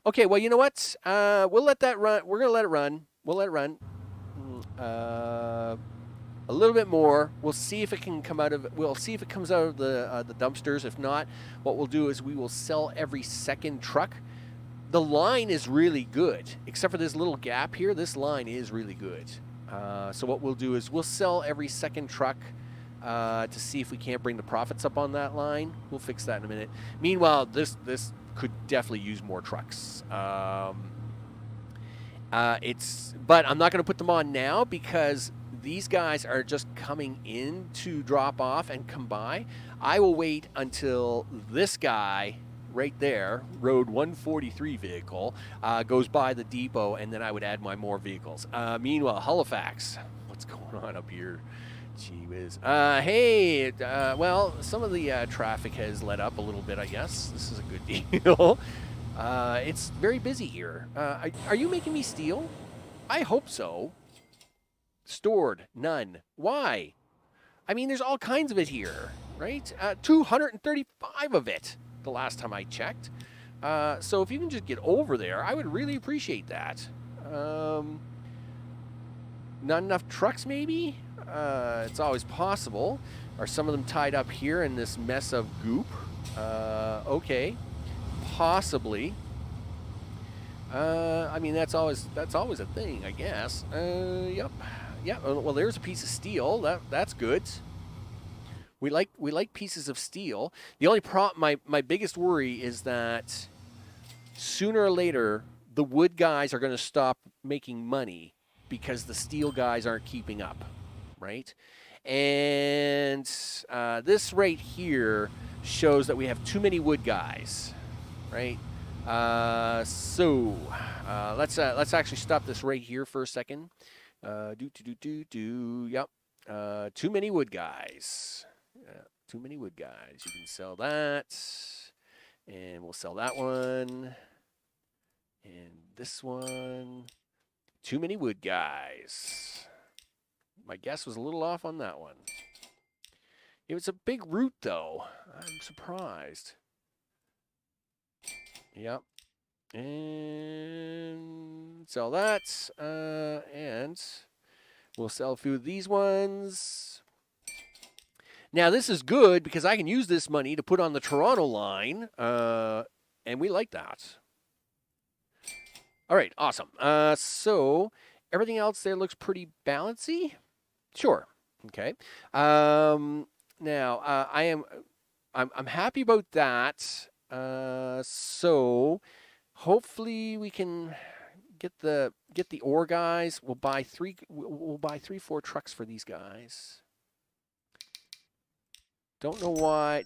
Okay, well, you know what? We'll let that run. We're gonna let it run. We'll let it run. A little bit more. We'll see if it can come out of. We'll see if it comes out of the dumpsters. If not, what we'll do is we will sell every second truck. The line is really good, except for this little gap here. This line is really good. So what we'll do is we'll sell every second truck to see if we can't bring the profits up on that line. We'll fix that in a minute. Meanwhile, this could definitely use more trucks. But I'm not going to put them on now because these guys are just coming in to drop off and come by. I will wait until this guy right there, road 143 vehicle, goes by the depot, and then I would add my more vehicles. Meanwhile, Halifax, what's going on up here? Gee whiz. Hey, well, some of the traffic has let up a little bit, I guess. This is a good deal. It's very busy here. Are you making me steal? I hope so. Stored, none. Why? I mean, there's all kinds of it here, right? 235 of it the last time I checked. So if you can just get over there, I would really appreciate that. Not enough trucks, maybe? It's always possible. Are some of them tied up here in this mess of goop? Okay, possibly. I mean, that's always a thing, I guess. Yep. Yeah. Well, there's a piece of steel. That's good. We like pieces of steel. The only my biggest worry is that sooner or later the wood guys are going to stop making money because the steel guys aren't keeping up, right? And this right here shows that we have too many wood guys, right? So let's actually stop this right here for a second. Yep. Too many wood guys. Too many wood guys. You can sell that, and we'll sell that one, and this one. Too many wood guys. My guess was a little off on that one. It was a big root, though. I'm surprised. Yep. And sell that. And we'll sell a few of these ones. Now, this is good because I can use this money to put on the Toronto line. And we like that. All right, awesome. So everything else there looks pretty balancy. Sure. Okay. Now I'm happy about that. So hopefully we can get the ore guys. We'll buy 3-4 trucks for these guys. Don't know why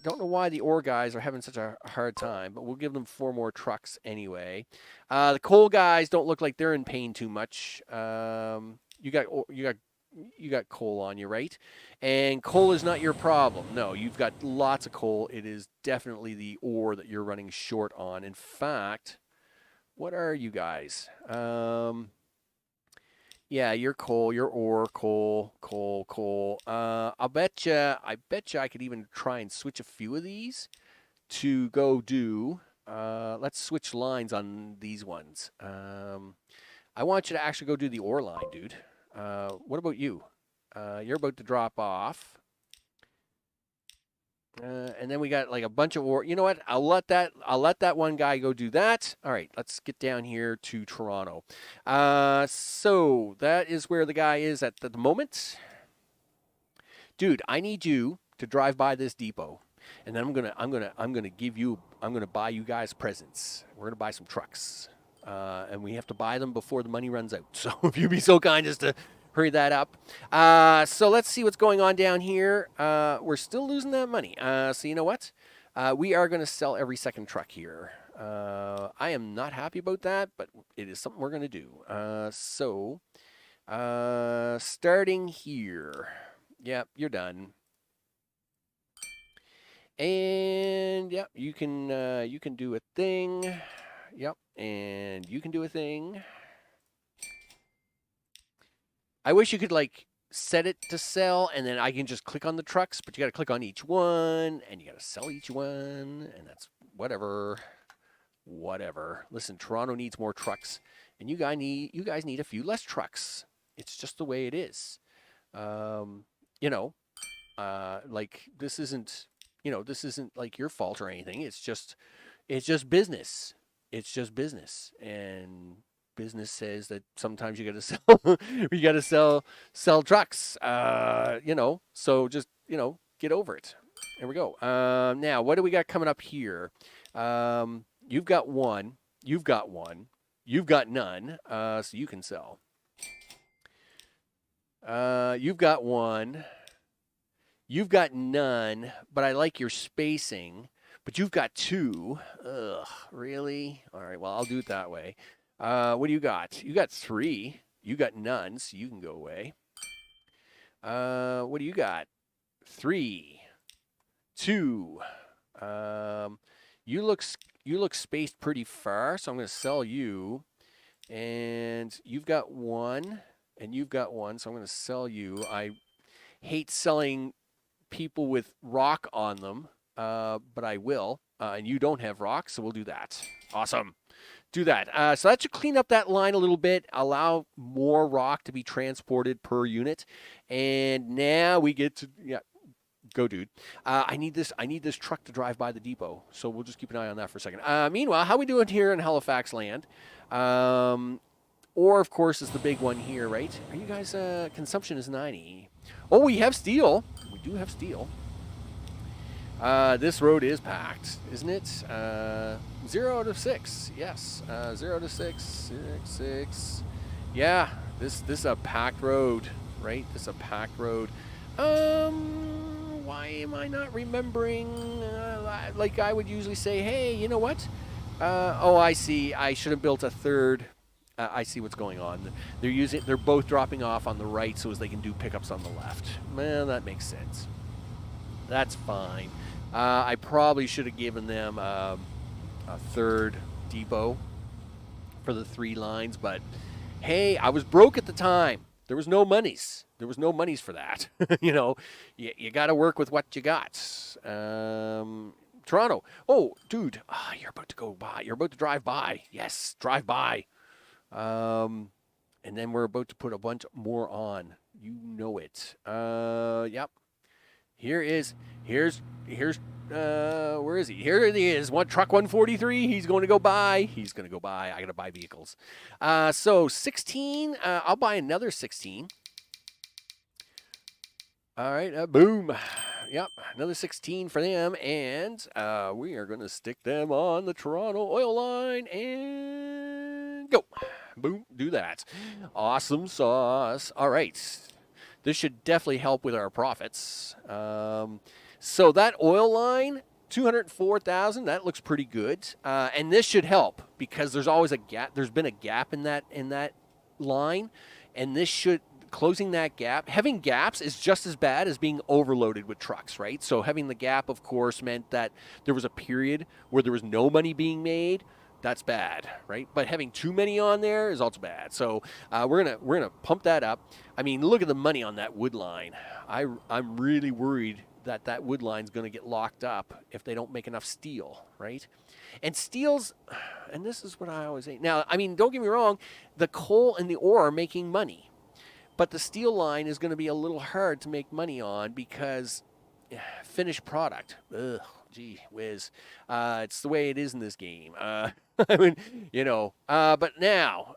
the ore guys are having such a hard time, but we'll give them 4 more trucks anyway. The coal guys don't look like they're in pain too much. You got coal on you, right? And coal is not your problem. No, you've got lots of coal. It is definitely the ore that you're running short on. In fact, what are you guys? Yeah, your coal, your ore, coal. I bet you I could even try and switch a few of these to go do. Let's switch lines on these ones. I want you to actually go do the ore line, dude. What about you? You're about to drop off. And then we got like a bunch of ore. You know what? I'll let that one guy go do that. All right, let's get down here to Toronto. So that is where the guy is at the moment. Dude, I need you to drive by this depot, and then I'm gonna buy you guys presents. We're gonna buy some trucks, and we have to buy them before the money runs out. So if you'd be so kind as to hurry that up. So let's see what's going on down here. We're still losing that money. So you know what? We are going to sell every second truck here. I am not happy about that, but it is something we're going to do. So starting here. Yep, you're done. And yep, you can do a thing. Yep, and you can do a thing. I wish you could like set it to sell and then I can just click on the trucks, but you got to click on each one and you got to sell each one, and that's whatever. Listen, Toronto needs more trucks, and you guys need a few less trucks. It's just the way it is. Like this isn't like your fault or anything. It's just business. It's just business, and business says that sometimes you got to sell trucks. So just get over it. There we go. Now what do we got coming up here? You've got one. You've got one. You've got none. So you can sell. You've got one. You've got none. But I like your spacing. But you've got 2. Ugh, really? All right. Well, I'll do it that way. What do you got? You got 3. You got none, so you can go away. What do you got? 3, 2. You look spaced pretty far, so I'm going to sell you. And you've got 1, and you've got 1, so I'm going to sell you. I hate selling people with rock on them, but I will. And you don't have rock, so we'll do that. Awesome. Do that. So that should clean up that line a little bit, allow more rock to be transported per unit. And now we get to, yeah, go, dude. I need this truck to drive by the depot, so we'll just keep an eye on that for a second. Meanwhile, how we doing here in Halifax land? Or, of course, is the big one here, right? Are you guys, consumption is 90. Oh, we have steel. We do have steel. This road is packed, isn't it? 0 out of 6. Yes. 0 to 6. 6. Yeah. This is a packed road, right? This is a packed road. Why am I not remembering? Like I would usually say, hey, you know what? Oh, I see. I should have built a third. I see what's going on. They're both dropping off on the right so as they can do pickups on the left. Man, that makes sense. That's fine. I probably should have given them a third depot for the 3 lines, but hey, I was broke at the time. There was no monies. There was no monies for that. You know, you got to work with what you got. Toronto. Oh, dude, you're about to go by. You're about to drive by. Yes, drive by. And then we're about to put a bunch more on. You know it. Yep. Here's where is he? Here he is. Truck 143. He's going to go by. He's going to go by. I got to buy vehicles. So 16. I'll buy another 16. All right. Boom. Yep. Another 16 for them. And we are going to stick them on the Toronto oil line and go. Boom. Do that. Awesome sauce. All right. This should definitely help with our profits. So that oil line, 204,000, that looks pretty good. And this should help because there's always a gap. There's been a gap in that line, and this should closing that gap. Having gaps is just as bad as being overloaded with trucks, right? So having the gap, of course, meant that there was a period where there was no money being made. That's bad, right? But having too many on there is also bad. So we're gonna pump that up. I mean, look at the money on that wood line. I'm really worried that wood line's going to get locked up if they don't make enough steel, right? And steel's, and this is what I always say. Now, I mean, don't get me wrong, the coal and the ore are making money, but the steel line is going to be a little hard to make money on because finished product. Ugh. Gee whiz. It's the way it is in this game. I mean, you know, but now,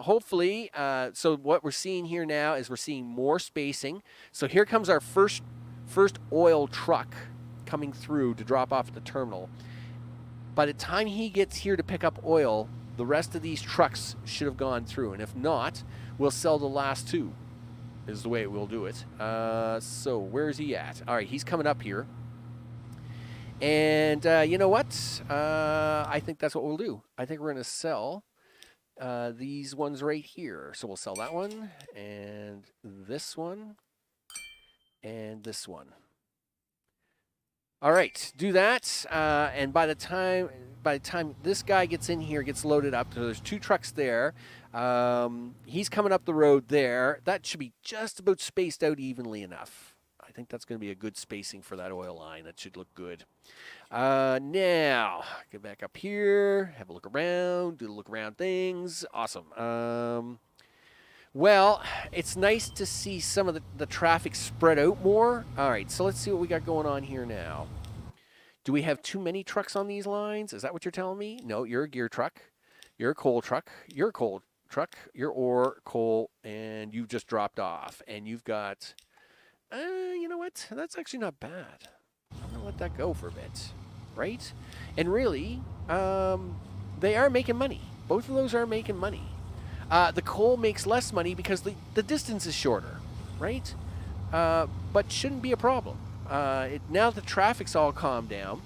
hopefully, so what we're seeing here now is we're seeing more spacing. So here comes our first oil truck coming through to drop off at the terminal. By the time he gets here to pick up oil, the rest of these trucks should have gone through. And if not, we'll sell the last 2 is the way we'll do it. So where's he at? All right, he's coming up here. And you know what? I think that's what we'll do. I think we're going to sell these ones right here. So we'll sell that one and this one and this one. All right, do that. And by the time this guy gets in here, gets loaded up, so there's 2 trucks there. He's coming up the road there. That should be just about spaced out evenly enough. I think that's going to be a good spacing for that oil line. That should look good. Now, get back up here, have a look around, do the look around things. Awesome. Well, it's nice to see some of the traffic spread out more. All right, so let's see what we got going on here now. Do we have too many trucks on these lines? Is that what you're telling me? No, you're a gear truck. You're a coal truck. You're a coal truck. You're ore, coal, and you've just dropped off. And you've got... you know what? That's actually not bad. I'm going to let that go for a bit, right? And really, they are making money. Both of those are making money. The coal makes less money because the distance is shorter, right? But shouldn't be a problem. Now the traffic's all calmed down.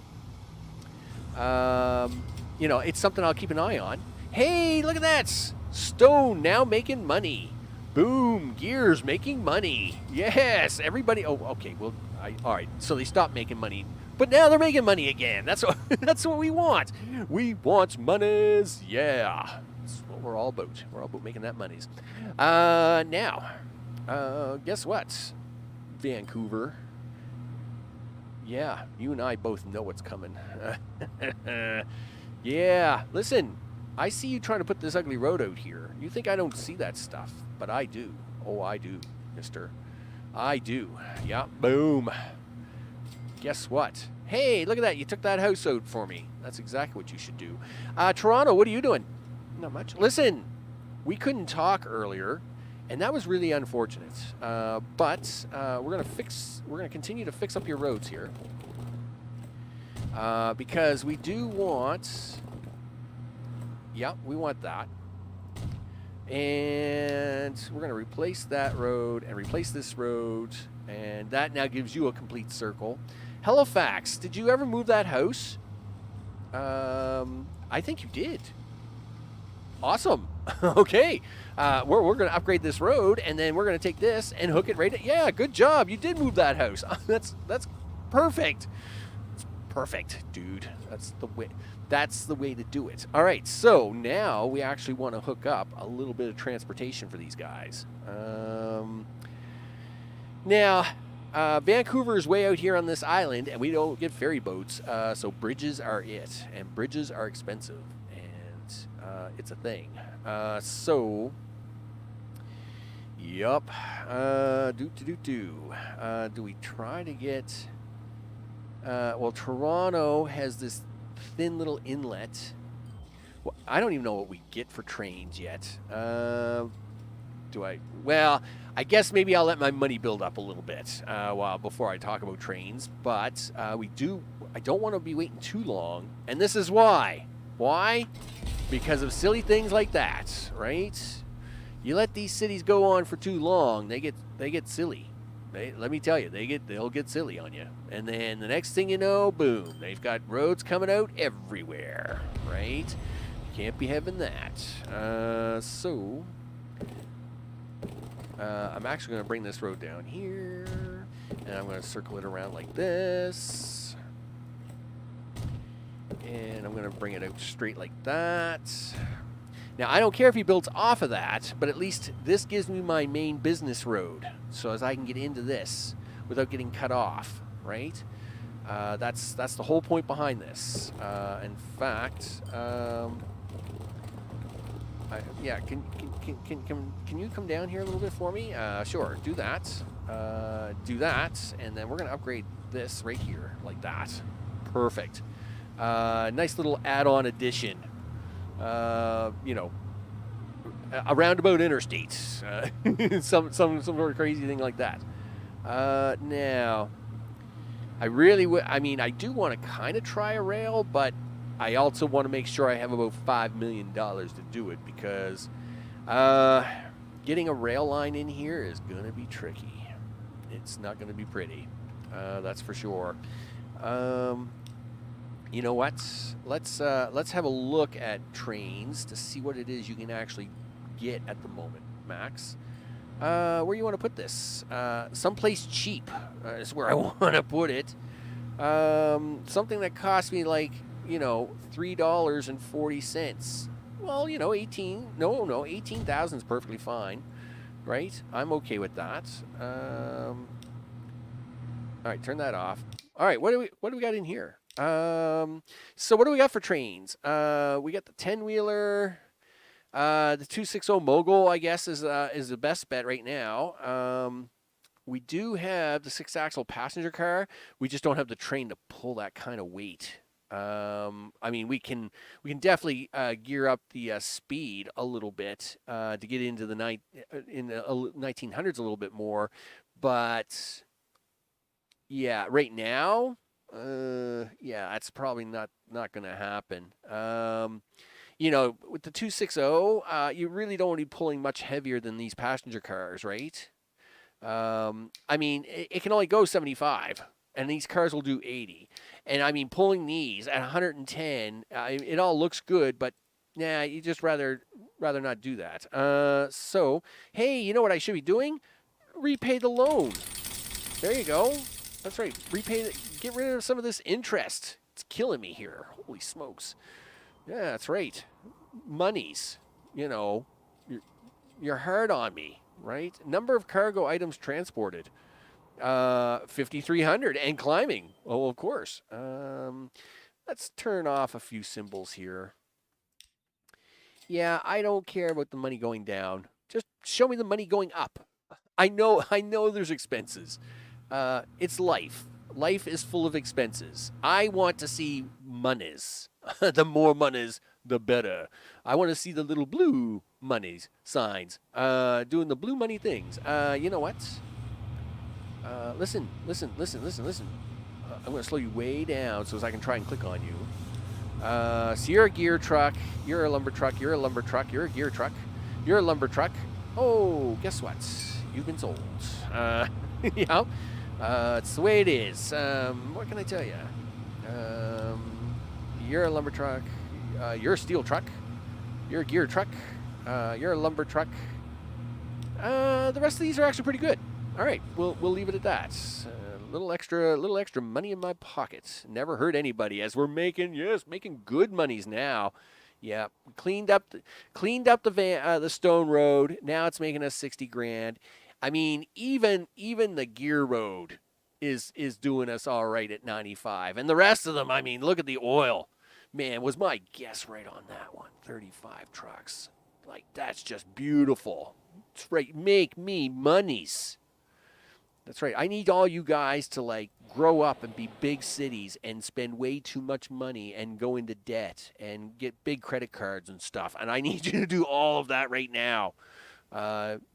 You know, it's something I'll keep an eye on. Hey, look at that! Stone now making money. Boom, gears making money. Yes, everybody. Oh, okay. Well, all right. So they stopped making money, but now they're making money again. That's what we want. We want monies. Yeah, that's what we're all about. We're all about making that monies. Now, guess what? Vancouver. Yeah, you and I both know what's coming. Yeah, listen, I see you trying to put this ugly road out here. You think I don't see that stuff, but I do. Oh, I do, mister. I do. Yeah, boom. Guess what? Hey, look at that. You took that house out for me. That's exactly what you should do. Toronto, what are you doing? Not much. Listen, we couldn't talk earlier, and that was really unfortunate. But we're gonna continue to fix up your roads here. Because we do want, yeah, we want that. And we're going to replace that road and replace this road. And that now gives you a complete circle. Halifax, did you ever move that house? I think you did. Awesome. Okay. We're going to upgrade this road, and then we're going to take this and hook it right at, yeah, good job. You did move that house. That's perfect. It's perfect, dude. That's the way to do it. All right, so now we actually want to hook up a little bit of transportation for these guys. Now, Vancouver is way out here on this island, and we don't get ferry boats, so bridges are it, and bridges are expensive, and it's a thing. Yup. Do we try to get? Well, Toronto has this thin little inlet. Well, I don't even know what we get for trains yet. Do I? Well, I guess maybe I'll let my money build up a little bit before I talk about trains. But I don't want to be waiting too long, and this is why. Why? Because of silly things like that, right? You let these cities go on for too long, they get silly. Let me tell you, they'll get silly on you. And then the next thing you know, boom, they've got roads coming out everywhere, right? You can't be having that. I'm actually going to bring this road down here, and I'm going to circle it around like this. And I'm going to bring it out straight like that. Now, I don't care if he builds off of that, but at least this gives me my main business road, so as I can get into this without getting cut off, right? That's the whole point behind this. In fact, can you come down here a little bit for me? Sure, do that. And then we're going to upgrade this right here, like that. Perfect. Nice little add-on addition. A roundabout interstate, some sort of crazy thing like that. Now, I do want to kind of try a rail, but I also want to make sure I have about $5 million to do it, because getting a rail line in here is going to be tricky. It's not going to be pretty, that's for sure. You know what? Let's have a look at trains to see what it is you can actually get at the moment, Max. Where do you want to put this? Someplace cheap is where I want to put it. Something that cost me like, $3.40. Well, 18,000 is perfectly fine, right? I'm okay with that. All right, turn that off. All right, what do we got in here? So what do we got for trains? We got the 10-wheeler, the 260 Mogul, I guess, is the best bet right now. We do have the 6-axle passenger car. We just don't have the train to pull that kind of weight. We can definitely gear up the speed a little bit to get into the 1900s a little bit more, but yeah, right now. That's probably not going to happen. With the 260, you really don't want to be pulling much heavier than these passenger cars, right? It can only go 75, and these cars will do 80. And pulling these at 110, it all looks good, but nah, you just rather not do that. So, hey, you know what I should be doing? Repay the loan. There you go. That's right. Get rid of some of this interest. It's killing me here. Holy smokes. Yeah, that's right. Monies. You're hard on me, right? Number of cargo items transported. 5,300 and climbing. Oh, of course. Let's turn off a few symbols here. Yeah, I don't care about the money going down. Just show me the money going up. I know there's expenses. It's life. Life is full of expenses. I want to see monies. The more monies, the better. I want to see the little blue monies signs doing the blue money things. You know what? Listen. I'm going to slow you way down so as I can try and click on you. So you're a gear truck. You're a lumber truck. You're a lumber truck. You're a gear truck. You're a lumber truck. Oh, guess what? You've been sold. Yeah. It's the way it is. What can I tell you? You're a lumber truck. You're a steel truck. You're a gear truck. You're a lumber truck. The rest of these are actually pretty good. All right, we'll leave it at that. Little extra money in my pocket. Never hurt anybody. As we're making good monies now. Yeah, cleaned up the stone road. Now it's making us 60 grand. I mean, even the gear road is doing us all right at 95. And the rest of them, I mean, look at the oil. Man, was my guess right on that one? 35 trucks. Like, that's just beautiful. That's right. Make me monies. That's right. I need all you guys to like grow up and be big cities and spend way too much money and go into debt and get big credit cards and stuff. And I need you to do all of that right now.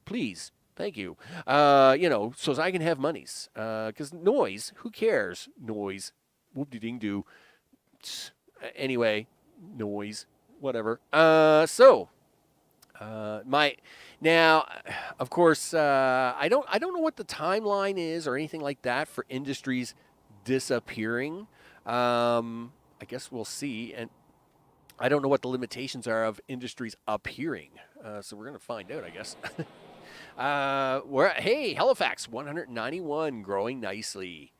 Please. Thank you. So I can have monies. Because noise, who cares? Noise. Whoop-de-ding-do. Anyway, noise. Whatever. Now, of course, I don't know what the timeline is or anything like that for industries disappearing. I guess we'll see, and I don't know what the limitations are of industries appearing. So we're gonna find out, I guess. Hey, Halifax 191, growing nicely.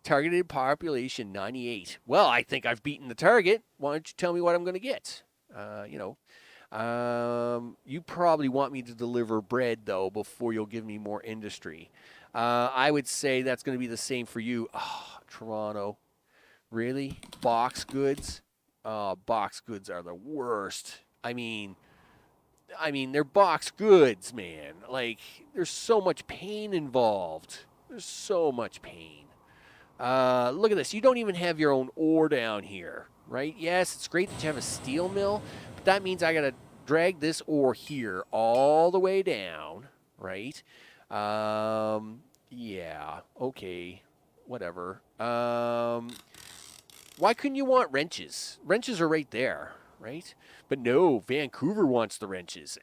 Targeted population 98. Well, I think I've beaten the target. Why don't you tell me what I'm gonna get? You probably want me to deliver bread, though, before you'll give me more industry. I would say that's going to be the same for you. Oh, Toronto. Really? Box goods? Box goods are the worst. I mean, they're box goods, man. Like, there's so much pain involved. There's so much pain. Look at this. You don't even have your own ore down here, right? Yes, it's great that you have a steel mill, but that means I got to drag this ore here all the way down, right? Yeah, okay, whatever. Why couldn't you want wrenches? Wrenches are right there, right? But no, Vancouver wants the wrenches.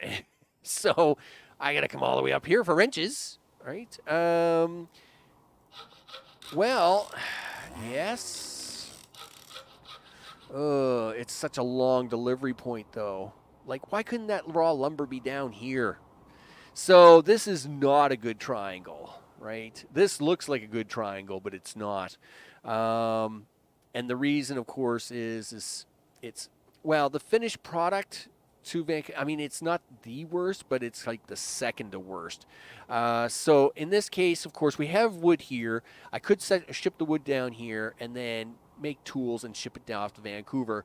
So I got to come all the way up here for wrenches, right? Well, yes. It's such a long delivery point, though. Like, why couldn't that raw lumber be down here? So this is not a good triangle, right? This looks like a good triangle, but it's not. And the reason, of course, is the finished product to Vancouver. I mean, it's not the worst, but it's like the second to worst. So in this case, of course, we have wood here. I could ship the wood down here and then make tools and ship it down off to Vancouver.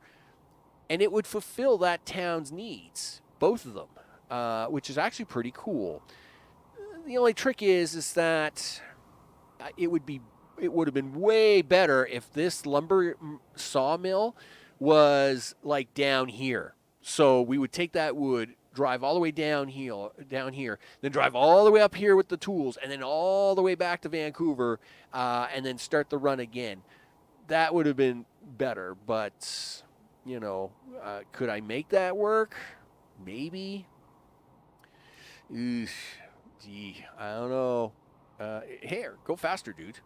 And it would fulfill that town's needs, both of them, which is actually pretty cool. The only trick is that it would have been way better if this lumber sawmill was like down here. So we would take that wood, drive all the way down here, then drive all the way up here with the tools, and then all the way back to Vancouver, and then start the run again. That would have been better, but could I make that work? Maybe. Gee, I don't know. Here, go faster, dude.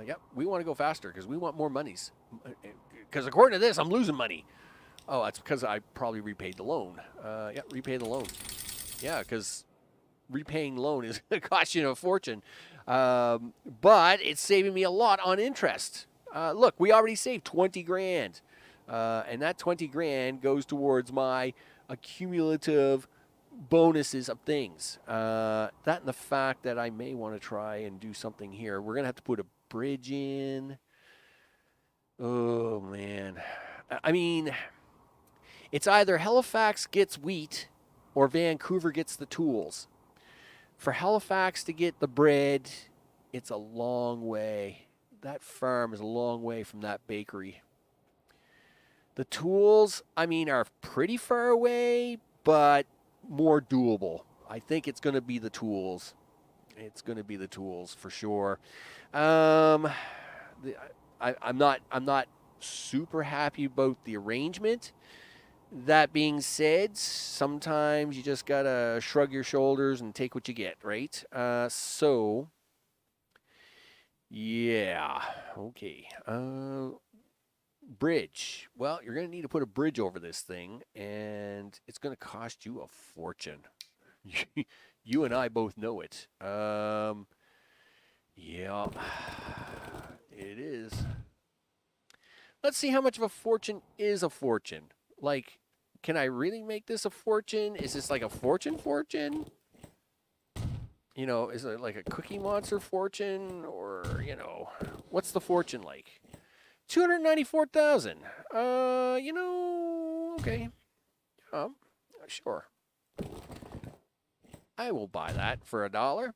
Yep, we want to go faster because we want more monies. Because according to this, I'm losing money. Oh, that's because I probably repaid the loan. Repay the loan. Yeah, because repaying loan is cost you a fortune. But it's saving me a lot on interest. Look, we already saved 20 grand. And that 20 grand goes towards my accumulative bonuses of things. That and the fact that I may want to try and do something here. We're going to have to put a bridge in. Oh, man. I mean, it's either Halifax gets wheat or Vancouver gets the tools. For Halifax to get the bread, it's a long way. That farm is a long way from that bakery. The tools, I mean, are pretty far away, but more doable. I think it's going to be the tools. It's going to be the tools for sure. I'm not super happy about the arrangement. That being said, sometimes you just gotta shrug your shoulders and take what you get, right? So, yeah, okay. Bridge. Well, you're gonna need to put a bridge over this thing, and it's gonna cost you a fortune. You and I both know it. Yeah, it is. Let's see how much of a fortune is a fortune. Like, can I really make this a fortune? Is this like a fortune? You know, is it like a Cookie Monster fortune? Or, you know, what's the fortune like? 294,000. You know, okay. Sure. I will buy that for $1.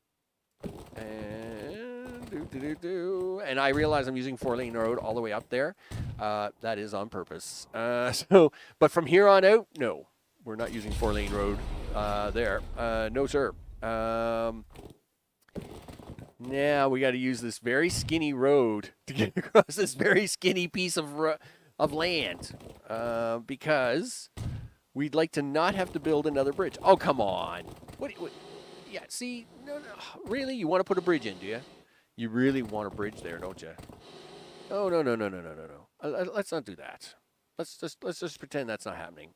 And I realize I'm using 4-lane road all the way up there. That is on purpose. But from here on out, no, we're not using 4-lane road there. No, sir. Now we got to use this very skinny road to get across this very skinny piece of land because we'd like to not have to build another bridge. Oh, come on. What yeah, see, no, really? You want to put a bridge in, do you? You really want a bridge there, don't you? Oh, no. Let's not do that. Let's just pretend that's not happening.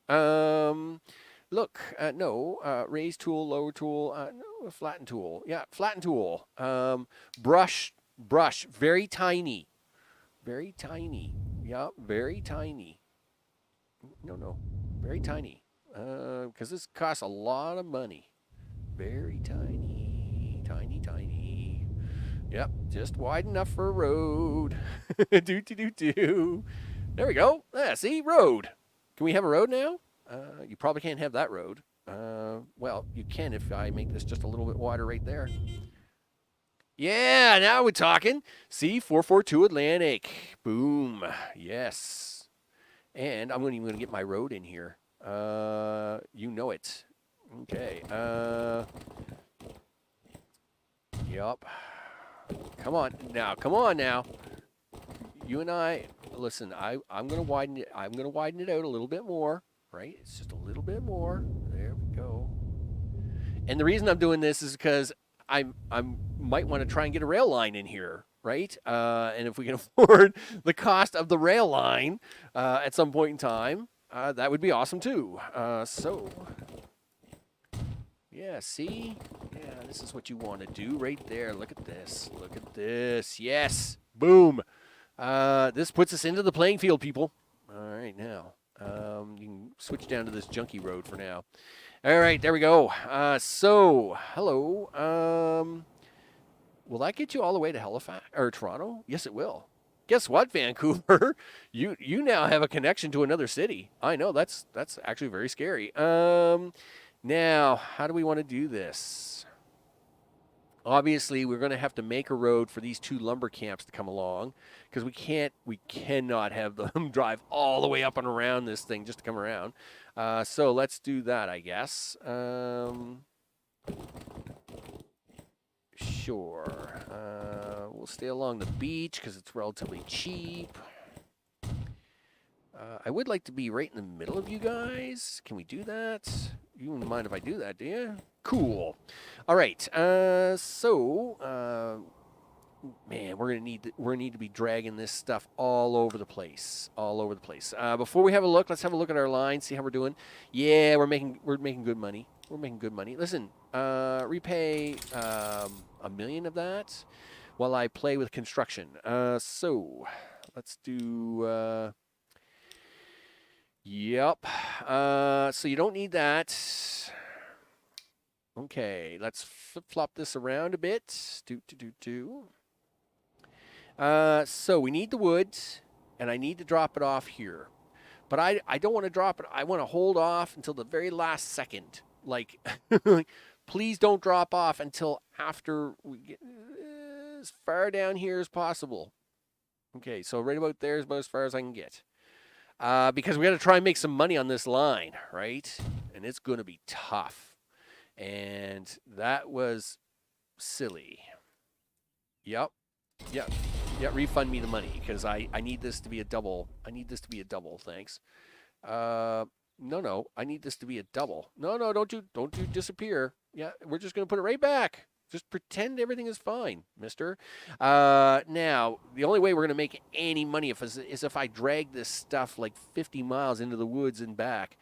Look, no, raise tool, lower tool, no, flatten tool. Yeah, flatten tool. Brush, very tiny. Very tiny. Yeah, very tiny. No, very tiny. Because this costs a lot of money. Very tiny. Yep, just wide enough for a road. Do. There we go. See, road. Can we have a road now? You probably can't have that road. Well, you can if I make this just a little bit wider right there. Yeah, now we're talking. See, 442 Atlantic. Boom. Yes. And I'm even going to get my road in here. You know it. Okay. Yup. Come on now. You and I, listen, I'm going to widen it. I'm going to widen it out a little bit more, right? It's just a little bit more. There we go. And the reason I'm doing this is because I might want to try and get a rail line in here, right? And if we can afford the cost of the rail line at some point in time, that would be awesome too. Yeah, see? Yeah, this is what you want to do right there. Look at this. Yes. Boom. This puts us into the playing field, people. All right, now. You can switch down to this junky road for now. All right, there we go. Hello. Will that get you all the way to Halifax or Toronto? Yes, it will. Guess what, Vancouver? You now have a connection to another city. I know, that's actually very scary. Now, how do we want to do this? Obviously, we're going to have to make a road for these two lumber camps to come along because we cannot have them drive all the way up and around this thing just to come around. So let's do that, I guess. Sure. We'll stay along the beach because it's relatively cheap. I would like to be right in the middle of you guys. Can we do that? You wouldn't mind if I do that, do you? Cool. All right. Man, we're gonna need to be dragging this stuff all over the place. Before we have a look, let's have a look at our line, see how we're doing. Yeah, we're making good money. Listen, repay $1 million of that while I play with construction. So let's do. Yep. So you don't need that. Okay, let's flip-flop this around a bit. So we need the wood, and I need to drop it off here. But I don't want to drop it. I want to hold off until the very last second. Like, please don't drop off until after we get as far down here as possible. Okay, so right about there is about as far as I can get. Because we got to try and make some money on this line, right? And it's going to be tough. And that was silly. Yep. Yep. Yeah, refund me the money because I need this to be a double. I need this to be a double. Thanks. No. I need this to be a double. No, don't you disappear. Yeah, we're just gonna put it right back. Just pretend everything is fine, mister. Now, the only way we're gonna make any money is if I drag this stuff like 50 miles into the woods and back.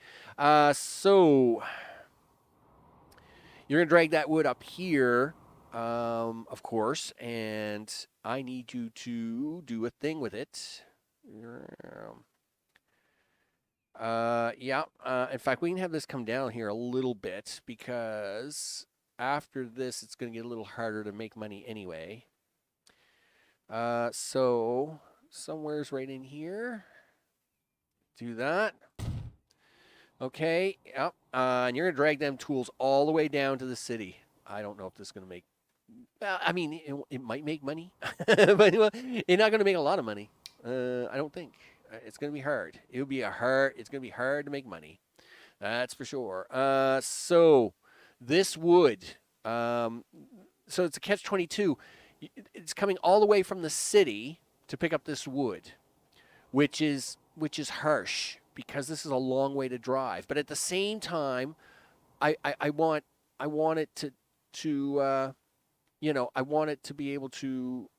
So you're gonna drag that wood up here. Of course, and I need you to do a thing with it. In fact, we can have this come down here a little bit because after this, it's going to get a little harder to make money anyway. So somewhere's right in here. Do that. Okay, yep. And you're going to drag them tools all the way down to the city. I don't know if this is going to make... I mean, it might make money, but it's not going to make a lot of money. I don't think. It's going to be hard. It's going to be hard to make money. That's for sure. So this wood, so it's a catch-22. It's coming all the way from the city to pick up this wood, which is harsh because this is a long way to drive. But at the same time, I want it to I want it to be able to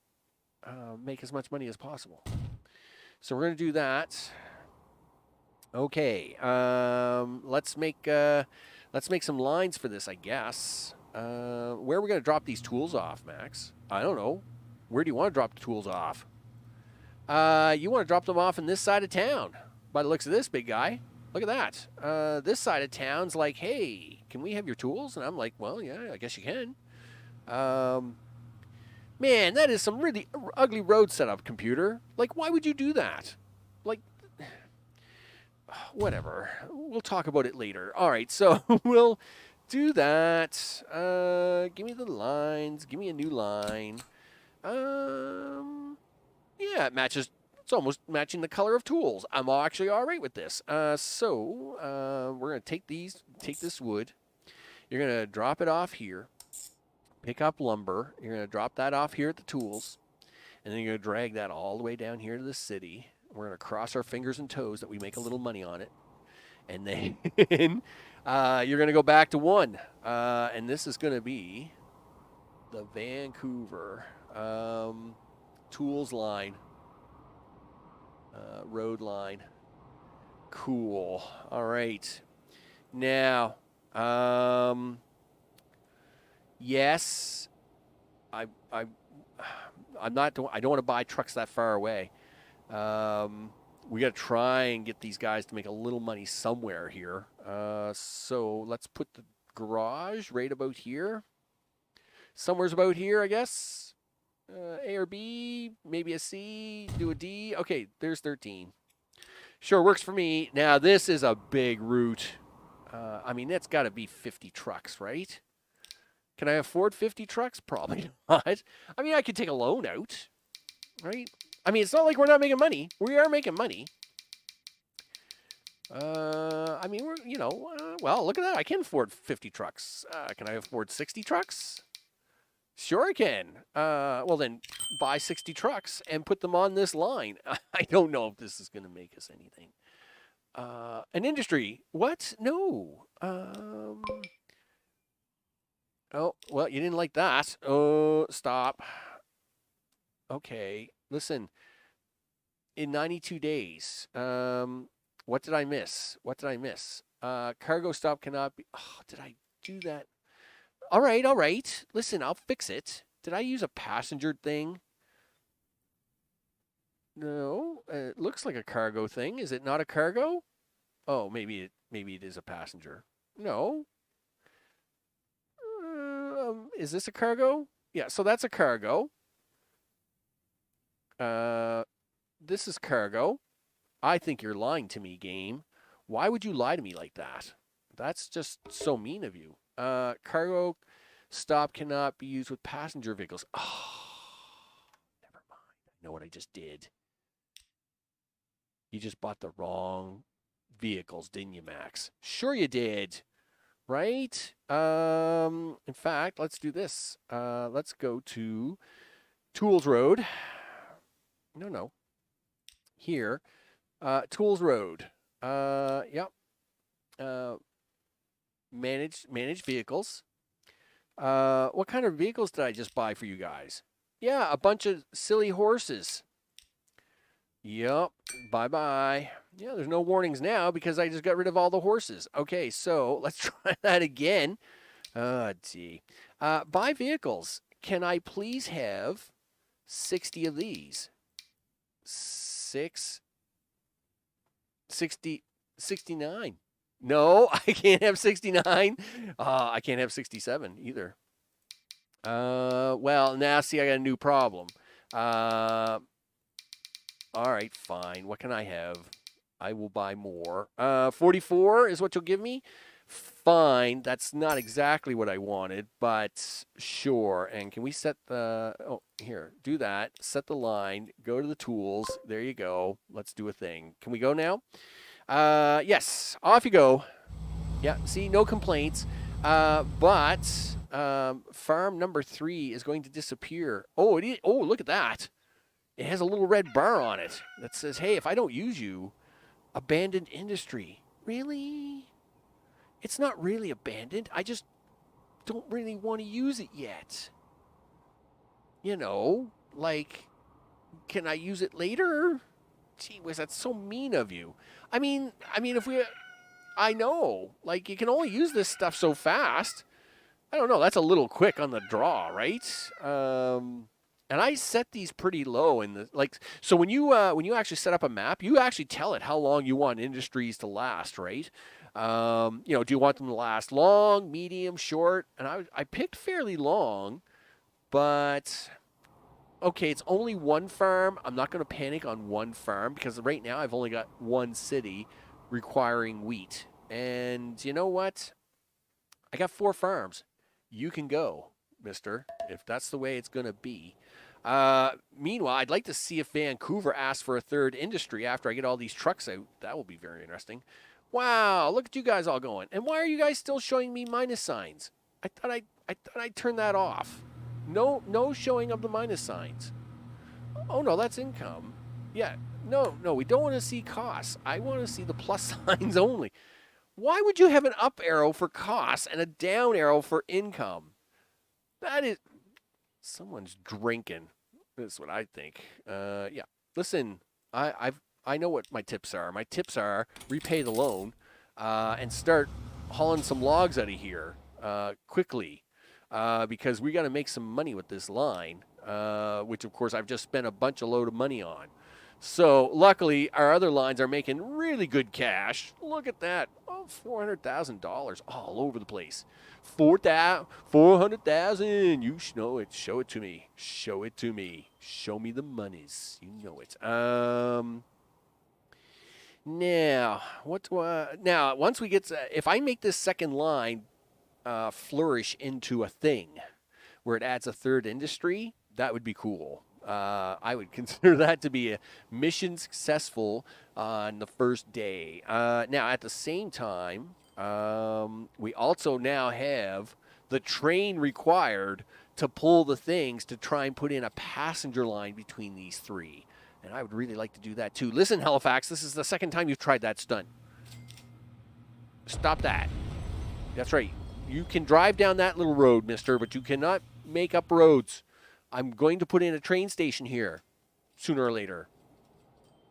make as much money as possible. So we're going to do that. Okay, let's make some lines for this, I guess. Where are we going to drop these tools off, Max? I don't know. Where do you want to drop the tools off? You want to drop them off in this side of town. By the looks of this, big guy. Look at that. This side of town's like, hey, can we have your tools? And I'm like, well, yeah, I guess you can. Man, that is some really ugly road setup, computer. Like, why would you do that? Like, whatever. We'll talk about it later. All right, so we'll do that. Give me the lines. Give me a new line. Yeah, it matches. It's almost matching the color of tools. I'm actually all right with this. So we're going to take this wood. You're going to drop it off here. Pick up lumber. You're going to drop that off here at the tools. And then you're going to drag that all the way down here to the city. We're going to cross our fingers and toes that we make a little money on it. And then you're going to go back to one. And this is going to be the Vancouver tools line. Road line. Cool. All right. Now, yes, I'm not. I don't want to buy trucks that far away. We got to try and get these guys to make a little money somewhere here. So let's put the garage right about here. Somewhere's about here, I guess. A or B, maybe a C, do a D. Okay, there's 13. Sure, works for me. Now, this is a big route. I mean, that's got to be 50 trucks, right? Can I afford 50 trucks? Probably not. I mean, I could take a loan out, right? I mean, it's not like we're not making money. We are making money. I mean, well, look at that. I can afford 50 trucks. Can I afford 60 trucks? Sure I can. Well, then buy 60 trucks and put them on this line. I don't know if this is going to make us anything. An industry. What? No. Oh, well, you didn't like that. Oh, stop. Okay, listen. In 92 days, what did I miss? Cargo stop cannot be... Oh, did I do that? All right. Listen, I'll fix it. Did I use a passenger thing? No, it looks like a cargo thing. Is it not a cargo? Oh, maybe it is a passenger. No. Is this a cargo? Yeah, so that's a cargo. This is cargo. I think you're lying to me, game. Why would you lie to me like that? That's just so mean of you. Cargo stop cannot be used with passenger vehicles. Oh, never mind. I know what I just did. You just bought the wrong vehicles, didn't you, Max? Sure you did. Right? In fact, let's do this. Let's go to Tools Road. No. Here. Tools Road. Yep. Manage vehicles. What kind of vehicles did I just buy for you guys? Yeah, a bunch of silly horses. Yep. Bye-bye. Yeah, there's no warnings now because I just got rid of all the horses. Okay, so let's try that again. Gee. Buy vehicles. Can I please have 60 of these? 69. No, I can't have 69. I can't have 67 either. Well, now see, I got a new problem. All right, fine. What can I have? I will buy more. 44 is what you'll give me? Fine. That's not exactly what I wanted, but sure. And can we set the... Oh, here. Do that. Set the line. Go to the tools. There you go. Let's do a thing. Can we go now? Yes. Off you go. Yeah, see, no complaints. But farm number 3 is going to disappear. Oh, look at that. It has a little red bar on it that says, hey, if I don't use you, abandoned industry. Really? It's not really abandoned. I just don't really want to use it yet. You know, like, can I use it later? Gee whiz, that's so mean of you. I mean, if we... I know. Like, you can only use this stuff so fast. I don't know. That's a little quick on the draw, right? And I set these pretty low in the like. So when you actually set up a map, you actually tell it how long you want industries to last, right? Do you want them to last long, medium, short? And I picked fairly long, but okay, it's only one farm. I'm not going to panic on one farm because right now I've only got one city requiring wheat. And you know what? I got 4 farms. You can go, mister, if that's the way it's going to be. Meanwhile, I'd like to see if Vancouver asks for a third industry after I get all these trucks out. That will be very interesting. Wow, look at you guys all going. And why are you guys still showing me minus signs? I thought I'd turn that off. No showing of the minus signs. Oh no, that's income. Yeah, no, we don't want to see costs. I want to see the plus signs only. Why would you have an up arrow for costs and a down arrow for income? That is... Someone's drinking. That's what I think. Yeah. Listen, I know what my tips are. My tips are repay the loan and start hauling some logs out of here quickly because we got to make some money with this line, which, of course, I've just spent a load of money on. So, luckily, our other lines are making really good cash. Look at that. Oh, $400,000 all over the place. 400,000. You know it. Show it to me. Show it to me. Show me the monies. You know it. Now, now, once we get if I make this second line flourish into a thing where it adds a third industry, that would be cool. I would consider that to be a mission successful on the first day. Now, at the same time, we also now have the train required to pull the things to try and put in a passenger line between these 3. And I would really like to do that too. Listen, Halifax, this is the second time you've tried that stunt. Stop that. That's right. You can drive down that little road, mister, but you cannot make up roads. I'm going to put in a train station here sooner or later.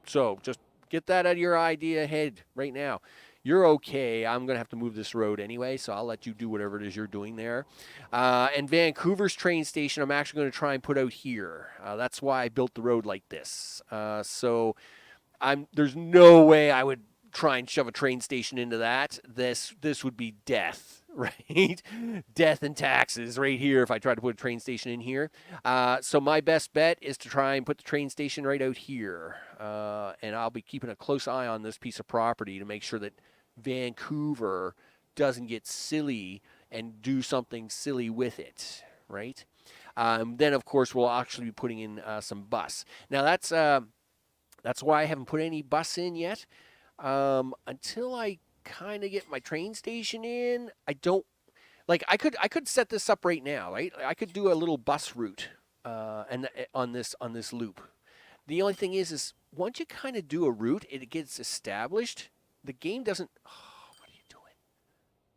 So just get that out of your idea head right now. You're okay. I'm going to have to move this road anyway, so I'll let you do whatever it is you're doing there. And Vancouver's train station, I'm actually going to try and put out here. That's why I built the road like this. So there's no way I would try and shove a train station into that, this would be death, right? Death and taxes right here if I try to put a train station in here. So my best bet is to try and put the train station right out here. And I'll be keeping a close eye on this piece of property to make sure that Vancouver doesn't get silly and do something silly with it, right? Then, of course, we'll actually be putting in some bus. Now, that's why I haven't put any bus in yet. Until I kind of get my train station in, I don't like. I could set this up right now, right? I could do a little bus route, and on this loop. The only thing is once you kind of do a route, it gets established. The game doesn't. Oh, what are you doing?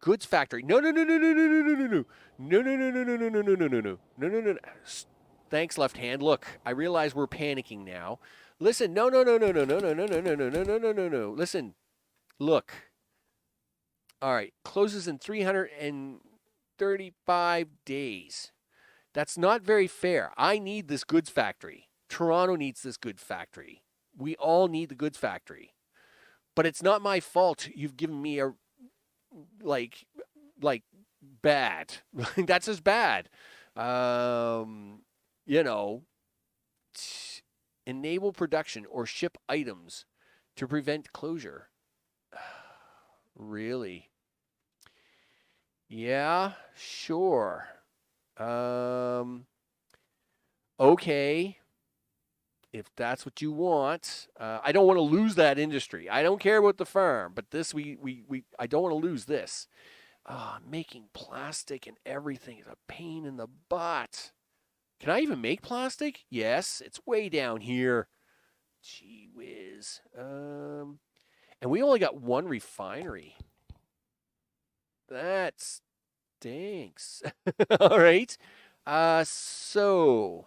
Goods factory. No. No. Thanks, left hand. Look, I realize we're panicking now. Listen, no. Listen, look. All right, closes in 335 days. That's not very fair. I need this goods factory. Toronto needs this goods factory. We all need the goods factory. But it's not my fault you've given me a, like bad. That's just bad. Enable production or ship items to prevent closure. Really? Yeah, sure. Okay. If that's what you want, I don't want to lose that industry. I don't care about the firm, but this I don't want to lose this. Making plastic and everything is a pain in the butt. Can I even make plastic? Yes, it's way down here. Gee whiz. And we only got one refinery. That stinks. All right. So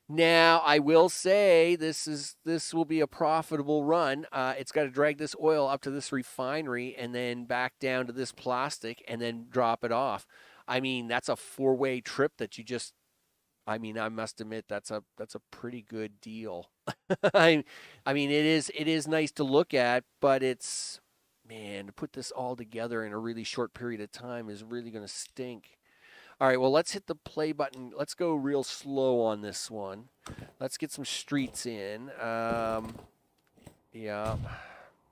now I will say this will be a profitable run. It's got to drag this oil up to this refinery and then back down to this plastic and then drop it off. I mean, that's a 4-way trip that you just. I mean, I must admit that's a pretty good deal. I mean, it is nice to look at, but it's, man, to put this all together in a really short period of time is really going to stink. All right, well, let's hit the play button. Let's go real slow on this one. Let's get some streets in. Yeah.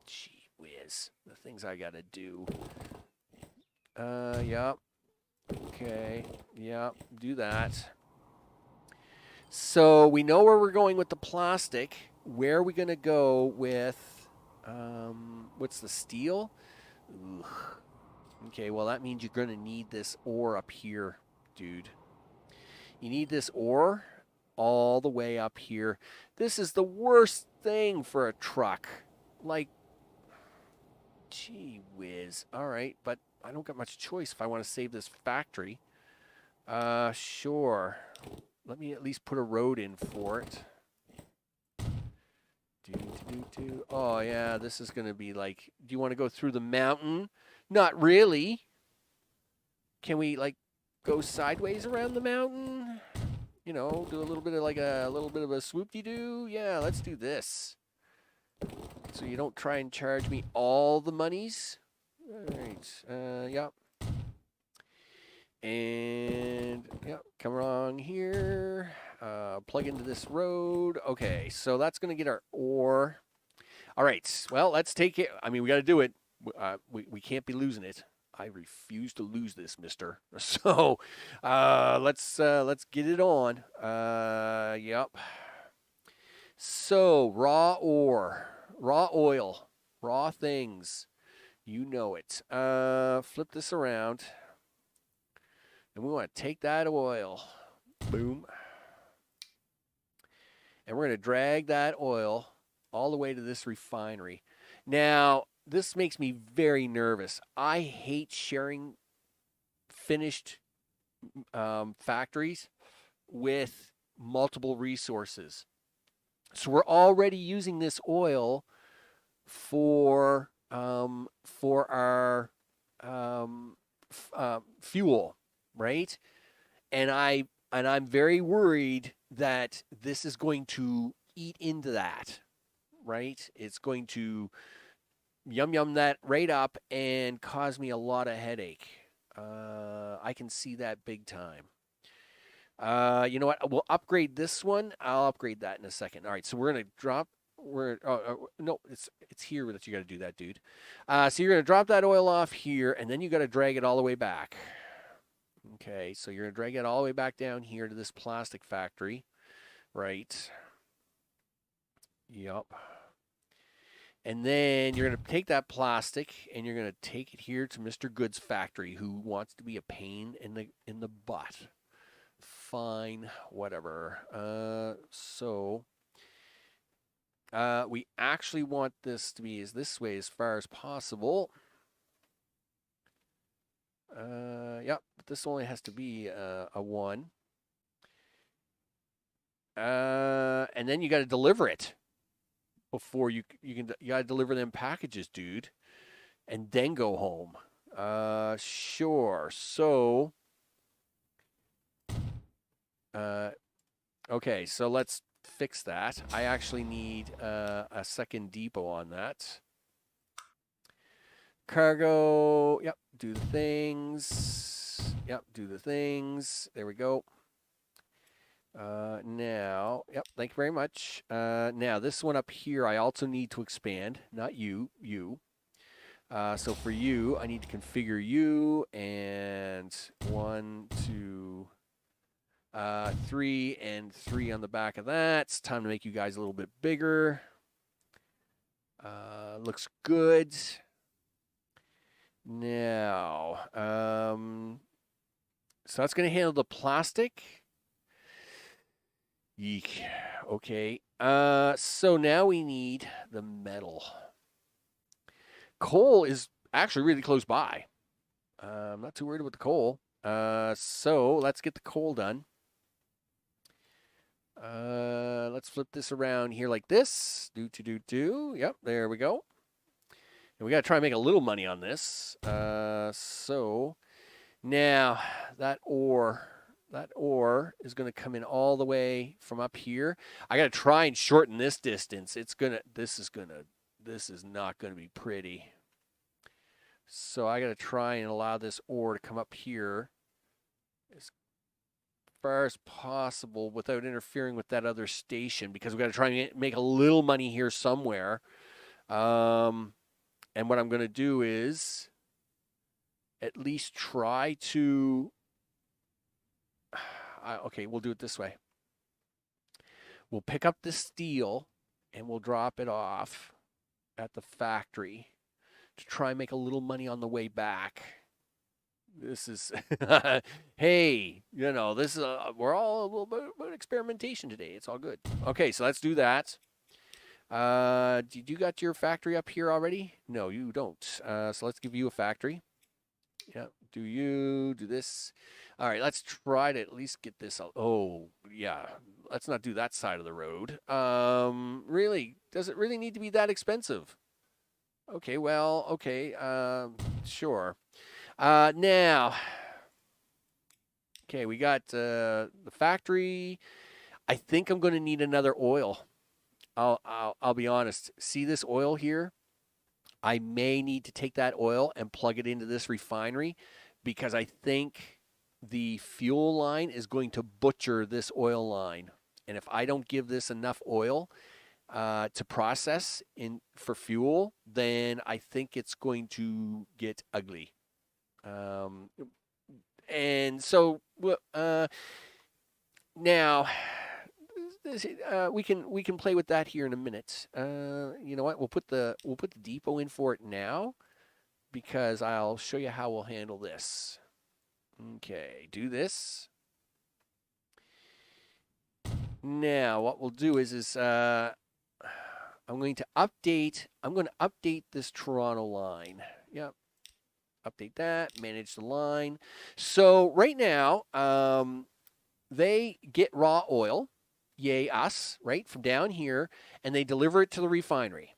Gee whiz, the things I got to do. Yeah. Okay, yeah, do that. So we know where we're going with the plastic. Where are we going to go with, what's the steel? Ugh. Okay, well, that means you're going to need this ore up here, dude. You need this ore all the way up here. This is the worst thing for a truck. Like, gee whiz. All right, but I don't got much choice if I want to save this factory. Sure. Let me at least put a road in for it. Oh, yeah, this is going to be like, do you want to go through the mountain? Not really. Can we, like, go sideways around the mountain? You know, do a little bit of a swoop-de-doo? Yeah, let's do this. So you don't try and charge me all the monies. All right. Yeah. And yeah, come along here. Plug into this road. Okay, so that's going to get our ore. All right. Well, let's take it. I mean, we got to do it. We can't be losing it. I refuse to lose this, mister. So let's get it on. Yep. So raw ore, raw oil, raw things. You know it. Flip this around. And we want to take that oil. Boom. And we're going to drag that oil all the way to this refinery. Now, this makes me very nervous. I hate sharing finished factories with multiple resources. So we're already using this oil for our fuel, right? And I'm very worried that this is going to eat into that, right? It's going to yum that right up and cause me a lot of headache. I can see that big time. You know what? We'll upgrade this one. I'll upgrade that in a second. All right, so we're gonna drop. No, it's here that you got to do that, dude. So you're gonna drop that oil off here, and then you got to drag it all the way back. Okay, so you're gonna drag it all the way back down here to this plastic factory, right? Yup. And then you're going to take that plastic and you're going to take it here to Mr. Good's factory, who wants to be a pain in the butt. Fine, whatever. We actually want this to be this way as far as possible. Yep, but this only has to be a 1. And then you got to deliver it. Before you gotta deliver them packages, dude, and then go home. Sure. So, okay. So let's fix that. I actually need a second depot on that. Cargo. Yep. Do the things. Yep. Do the things. There we go. Now, yep, thank you very much. Now, this one up here, I also need to expand, not you. So for you, I need to configure you, and 1, 2, 3, and 3 on the back of that. It's time to make you guys a little bit bigger. Looks good. Now, so that's going to handle the plastic. Yeek. Okay. So now we need the metal. Coal is actually really close by. I'm not too worried about the coal. So let's get the coal done. Let's flip this around here like this. Do. Yep, there we go. And we got to try and make a little money on this. So now that ore is going to come in all the way from up here. I got to try and shorten this distance. This is not going to be pretty. So I got to try and allow this ore to come up here as far as possible without interfering with that other station, because we got to try and make a little money here somewhere. And what I'm going to do is at least try to okay, we'll do it this way. We'll pick up this steel and we'll drop it off at the factory to try and make a little money on the way back. This is, hey, this is, we're all a little bit about experimentation today. It's all good. Okay, so let's do that. Did you got your factory up here already? No, you don't. So let's give you a factory. Yeah, do this. All right, let's try to at least get this. Oh, yeah. Let's not do that side of the road. Really? Does it really need to be that expensive? Okay, well, okay. Sure. Now, okay, we got the factory. I think I'm going to need another oil. I'll be honest. See this oil here? I may need to take that oil and plug it into this refinery, because I think the fuel line is going to butcher this oil line. And if I don't give this enough oil to process for fuel, then I think it's going to get ugly. And so now we can play with that here in a minute. You know what? We'll put the depot in for it now, because I'll show you how we'll handle this. Okay, do this. Now what we'll do is I'm going to update this Toronto line. Yep. Update that, manage the line. So right now, they get raw oil, yay us, right, from down here, and they deliver it to the refinery.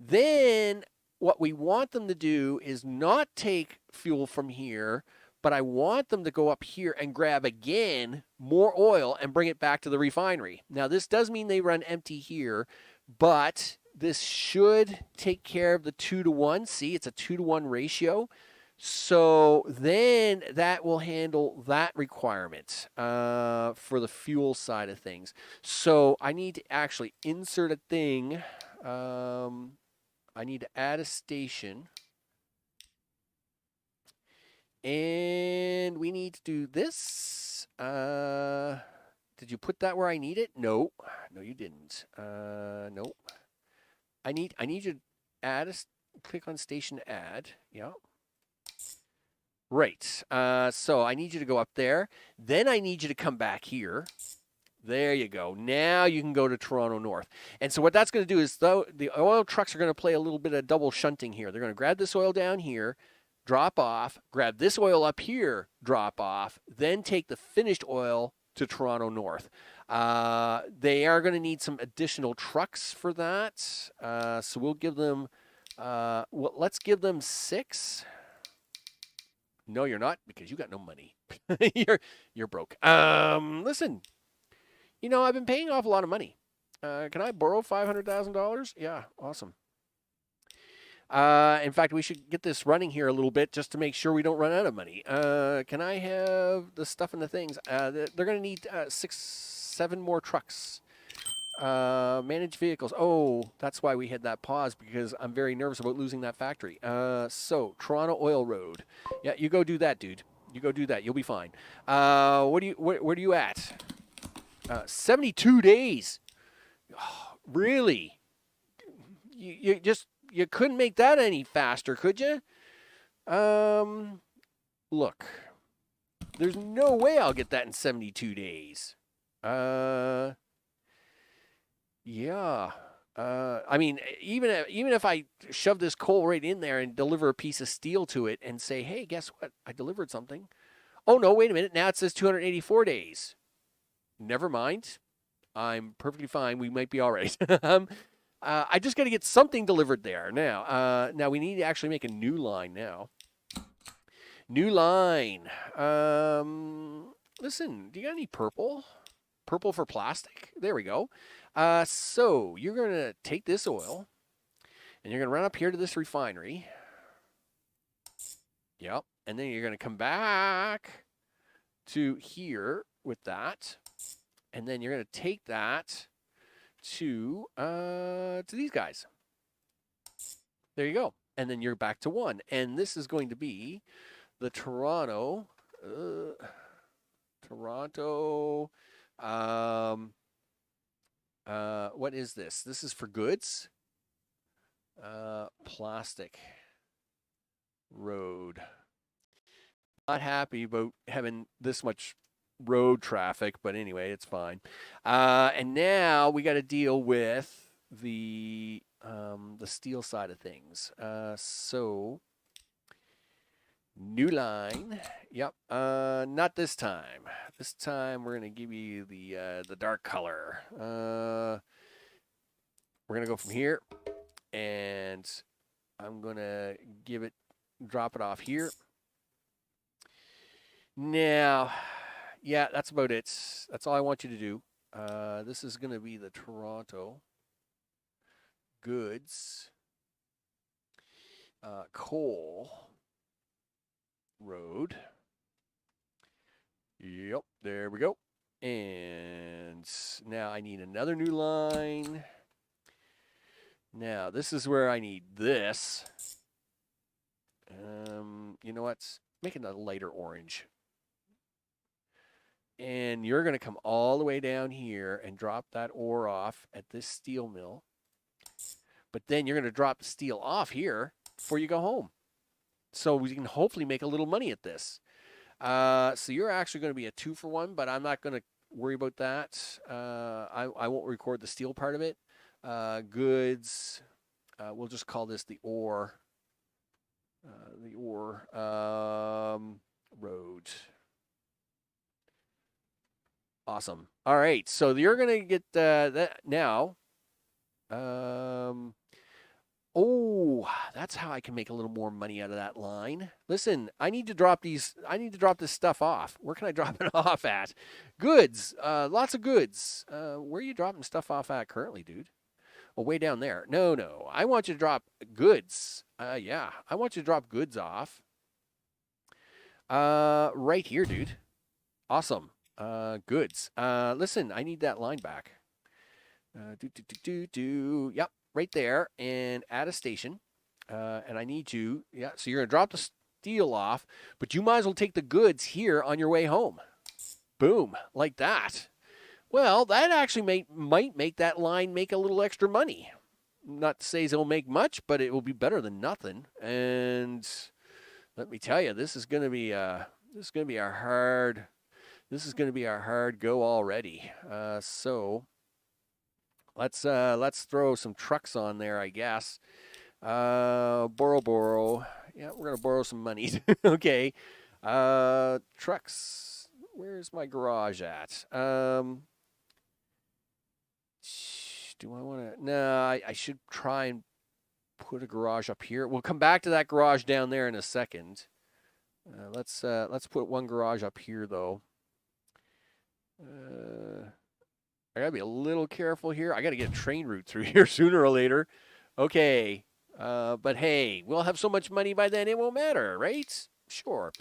Then what we want them to do is not take fuel from here, but I want them to go up here and grab again more oil and bring it back to the refinery. Now, this does mean they run empty here, but this should take care of the 2-to-1. See, it's a 2-to-1 ratio. So then that will handle that requirement for the fuel side of things. So I need to actually insert a thing. I need to add a station. And we need to do this. Did you put that where I need it? No. No, you didn't. Nope. I need you to add a click on station add. Yeah. Right. So I need you to go up there. Then I need you to come back here. There you go. Now you can go to Toronto North. And so what that's going to do is, though, the oil trucks are going to play a little bit of double shunting here. They're going to grab this oil down here, drop off, grab this oil up here, drop off, then take the finished oil to Toronto North. They are going to need some additional trucks for that. So we'll give them, let's give them 6. No, you're not, because you got no money. you're broke. Listen, I've been paying off a lot of money. Can I borrow $500,000? Yeah, awesome. In fact, we should get this running here a little bit just to make sure we don't run out of money. Can I have the stuff and the things? They're going to need 7 more trucks. Managed vehicles. Oh, that's why we had that pause, because I'm very nervous about losing that factory. So, Toronto Oil Road. Yeah, you go do that, dude. You go do that. You'll be fine. Where are you at? 72 days. Oh, really? You couldn't make that any faster, could you? Look. There's no way I'll get that in 72 days. Yeah. I mean, even if I shove this coal right in there and deliver a piece of steel to it and say, hey, guess what? I delivered something. Oh, no, wait a minute. Now it says 284 days. Never mind. I'm perfectly fine. We might be all right. I just got to get something delivered there now. Now we need to actually make a new line now. New line. Listen, do you got any purple? Purple for plastic? There we go. So you're going to take this oil and you're going to run up here to this refinery. Yep. And then you're going to come back to here with that. And then you're going to take that to these guys. There you go. And then you're back to 1. And this is going to be the Toronto. What is this? This is for goods. Plastic road. Not happy about having this much road traffic, but anyway, it's fine. And now we got to deal with the steel side of things. So new line. Yep. Not this time. This time we're gonna give you the dark color. We're gonna go from here, and I'm gonna drop it off here. Now, yeah, that's about it. That's all I want you to do. This is gonna be the Toronto goods coal road. Yep, there we go. And now I need another new line. Now, this is where I need this. You know what? Make it a lighter orange. And you're going to come all the way down here and drop that ore off at this steel mill. But then you're going to drop the steel off here before you go home. So we can hopefully make a little money at this. So you're actually going to be a 2-for-1, but I'm not going to worry about that. I won't record the steel part of it. Goods. We'll just call this the ore. Road. Awesome. All right. So you're going to get that now. Oh, that's how I can make a little more money out of that line. Listen, I need to drop this stuff off. Where can I drop it off at? Goods. Lots of goods. Where are you dropping stuff off at currently, dude? Oh, way down there. No, no. I want you to drop goods. Yeah. I want you to drop goods off. Right here, dude. Awesome. Goods. Listen, I need that line back. Yep, right there. And add a station. And I need you. Yeah, so you're going to drop the steel off, but you might as well take the goods here on your way home. Boom, like that. Well, that actually might make that line make a little extra money. Not to say it'll make much, but it will be better than nothing. And let me tell you, this is going to be our hard go already. So let's throw some trucks on there, I guess. Borrow. Yeah, we're gonna borrow some money. Okay. Trucks. Where's my garage at? Do I want to? No, I should try and put a garage up here. We'll come back to that garage down there in a second. Let's put one garage up here though. I gotta be a little careful here. I gotta get a train route through here sooner or later. Okay. But hey, we'll have so much money by then it won't matter, right? Sure.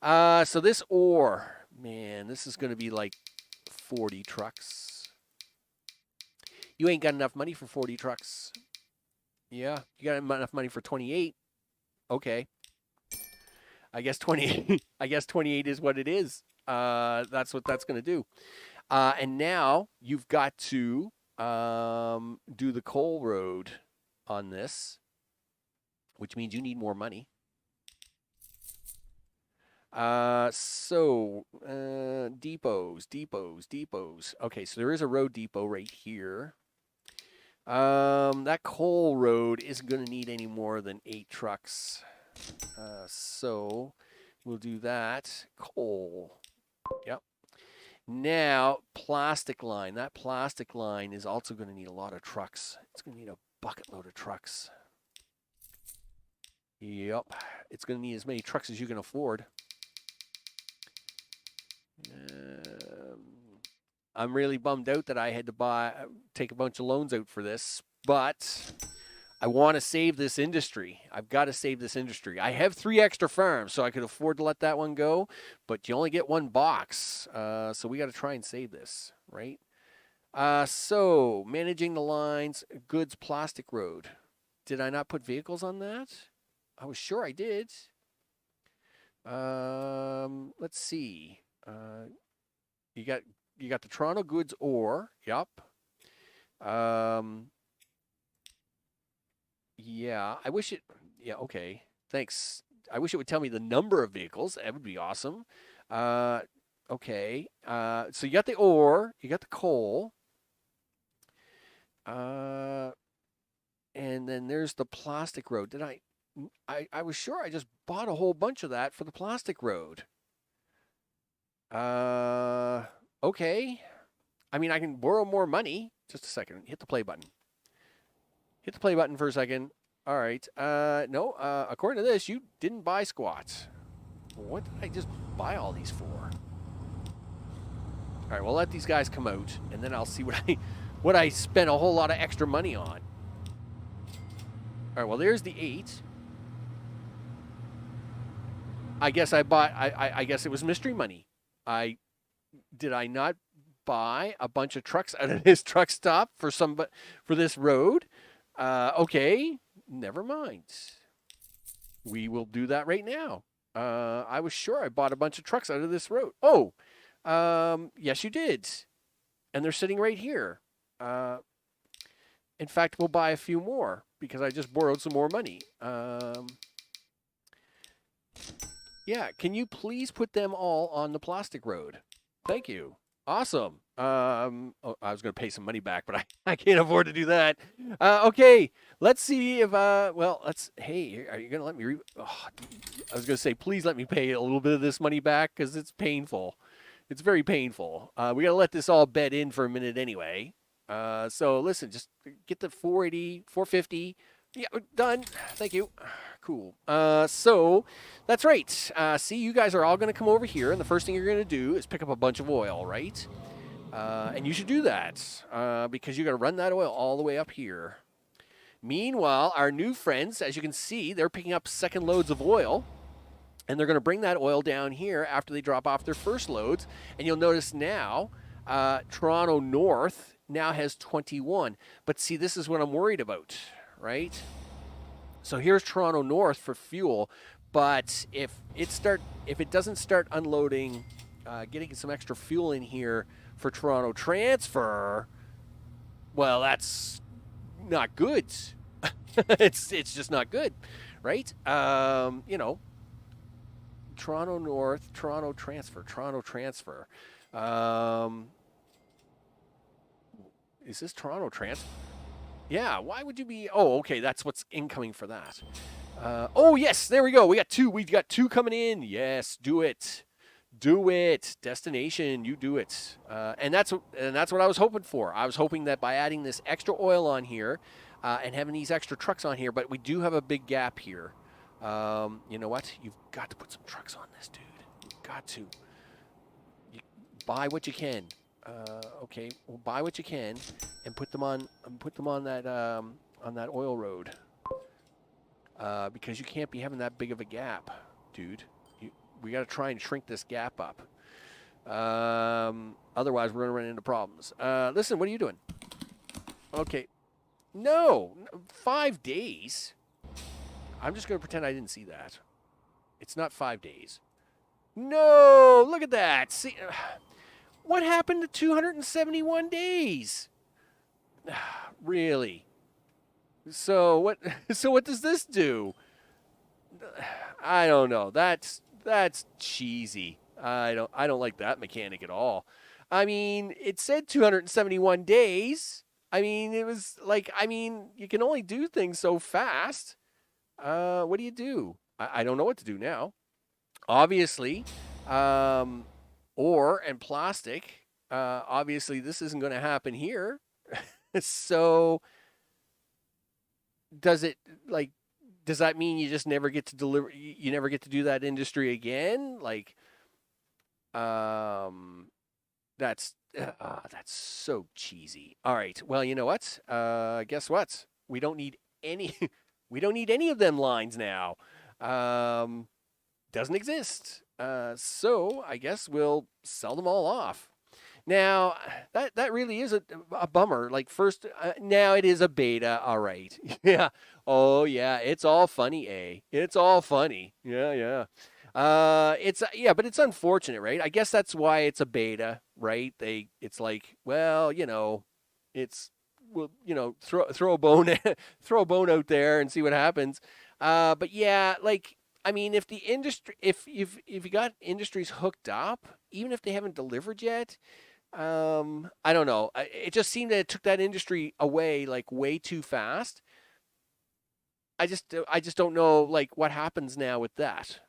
So this ore, man, this is going to be like 40 trucks. You ain't got enough money for 40 trucks. Yeah, you got enough money for 28. Okay. I guess 20 I guess 28 is what it is. That's what that's going to do. And now you've got to do the coal road on this, which means you need more money. Depots. Okay, so there is a road depot right here. That coal road isn't going to need any more than 8 trucks. So we'll do that. Coal. Yep. Now, plastic line. That plastic line is also going to need a lot of trucks. It's going to need a bucket load of trucks. Yep. It's going to need as many trucks as you can afford. I'm really bummed out that I had to take a bunch of loans out for this, but I want to save this industry. I've got to save this industry. I have 3 extra farms, so I could afford to let that one go, but you only get 1 box, so we got to try and save this, right? So managing the lines, goods, plastic road. Did I not put vehicles on that? I was sure I did. Let's see. You got the Toronto goods ore. Yep. Yeah, I wish it. Yeah, okay. Thanks. I wish it would tell me the number of vehicles. That would be awesome. Okay. So you got the ore. You got the coal. And then there's the plastic road. Did I was sure I just bought a whole bunch of that for the plastic road. Okay. I mean, I can borrow more money. Just a second. Hit the play button. Hit the play button for a second. All right. No, according to this, you didn't buy squats. What did I just buy all these for? All right, we'll let these guys come out, and then I'll see what I spent a whole lot of extra money on. All right, well, there's the 8. I guess I bought, I guess it was mystery money. Did I not buy a bunch of trucks out of this truck stop for this road? Okay, never mind. We will do that right now. I was sure I bought a bunch of trucks out of this road. Oh, yes, you did. And they're sitting right here. In fact, we'll buy a few more because I just borrowed some more money. Yeah, can you please put them all on the plastic road? Thank you. Awesome. Oh, I was going to pay some money back, but I can't afford to do that. Okay, let's see if, hey, are you going to let me, I was going to say, please let me pay a little bit of this money back because it's painful. It's very painful. We got to let this all bed in for a minute anyway. So listen, just get the 480, 450. Yeah, done. Thank you. Cool. So that's right. See, you guys are all going to come over here, and the first thing you're going to do is pick up a bunch of oil, right? And you should do that because you're going to run that oil all the way up here. Meanwhile, our new friends, as you can see, they're picking up second loads of oil. And they're going to bring that oil down here after they drop off their first loads. And you'll notice now Toronto North now has 21. But see, this is what I'm worried about, right? So here's Toronto North for fuel. But if it doesn't start unloading, getting some extra fuel in here for Toronto Transfer, well, that's not good. it's just not good, right? Toronto North, Toronto Transfer. Is this Toronto Transfer? Yeah, why would you be... Oh, okay, that's what's incoming for that. Oh, yes, there we go. We got two. We've got two coming in. Yes, do it. Do it. Destination, you do it. And that's what I was hoping for. I was hoping that by adding this extra oil on here and having these extra trucks on here, but we do have a big gap here. You know what? You've got to put some trucks on this, dude. You've got to. You buy what you can. Okay, well, buy what you can and put them on that oil road. Because you can't be having that big of a gap, dude. We got to try and shrink this gap up. Otherwise, we're going to run into problems. Listen, what are you doing? Okay. No, 5 days. I'm just going to pretend I didn't see that. It's not 5 days. No, look at that. See, what happened to 271 days? Really? So what does this do? I don't know. That's cheesy. I don't like that mechanic at all. I mean, it said 271 days. I mean, it was like, you can only do things so fast. What do you do? I don't know what to do now. Obviously, ore and plastic. Obviously, this isn't going to happen here. So, does that mean you just never get to deliver? You never get to do that industry again? That's so cheesy. All right. Well, you know what? Guess what? We don't need any. We don't need any of them lines now. Doesn't exist. So I guess we'll sell them all off. Now, that really is a bummer. First, now it is a beta. All right. Yeah. Oh, yeah. It's all funny, eh? It's all funny. Yeah. But it's unfortunate, right? I guess that's why it's a beta, right? It's like, well, throw a bone, throw a bone out there and see what happens. But yeah, if the industry, if you got industries hooked up, even if they haven't delivered yet, I don't know. It just seemed that it took that industry away way too fast. I just don't know what happens now with that.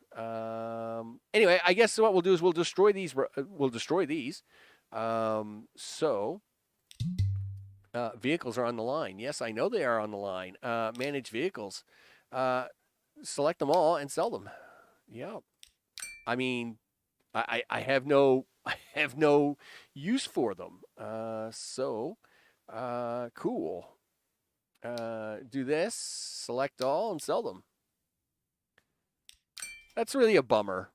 Anyway, I guess what we'll do is we'll destroy these. Vehicles are on the line. Yes, I know they are on the line. Manage vehicles. Select them all and sell them. Yeah. I mean, I have no use for them. Cool. Do this, select all, and sell them. That's really a bummer.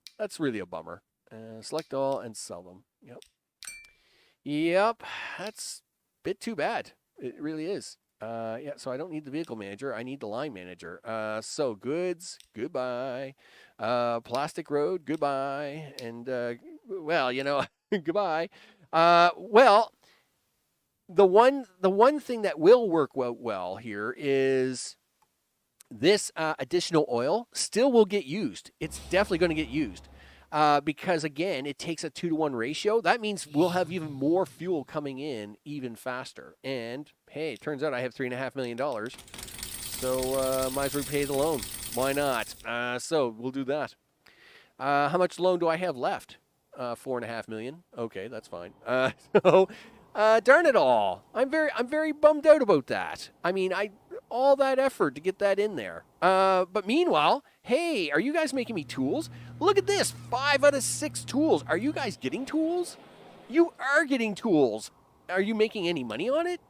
Select all and sell them. Yep. That's a bit too bad. It really is. So I don't need the vehicle manager. I need the line manager. So goods, goodbye. Plastic road, goodbye. And, goodbye. The one thing that will work well here is this additional oil still will get used. It's definitely going to get used. Because again, it takes a 2-to-1 ratio. That means we'll have even more fuel coming in even faster. And hey, it turns out I have $3.5 million. So might as well pay the loan. Why not? So we'll do that. How much loan do I have left? $4.5 million. Okay, that's fine. Darn it all. I'm very bummed out about that. I mean, all that effort to get that in there. But meanwhile, hey, are you guys making me tools? Look at this, 5 out of 6 tools. Are you guys getting tools? You are getting tools. Are you making any money on it?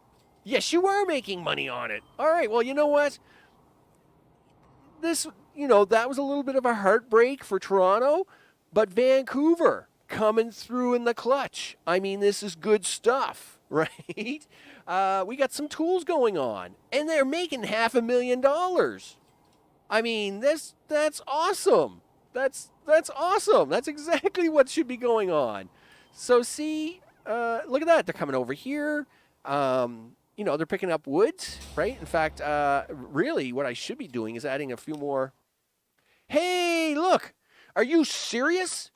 Yes, you are making money on it. All right, well, you know what? That was a little bit of a heartbreak for Toronto, but Vancouver coming through in the clutch. I mean, this is good stuff, right? We got some tools going on, and they're making $500,000. I mean, that's awesome. That's awesome. That's exactly what should be going on. So see, look at that. They're coming over here. They're picking up wood, right? In fact, really, what I should be doing is adding a few more. Hey, look! Are you serious?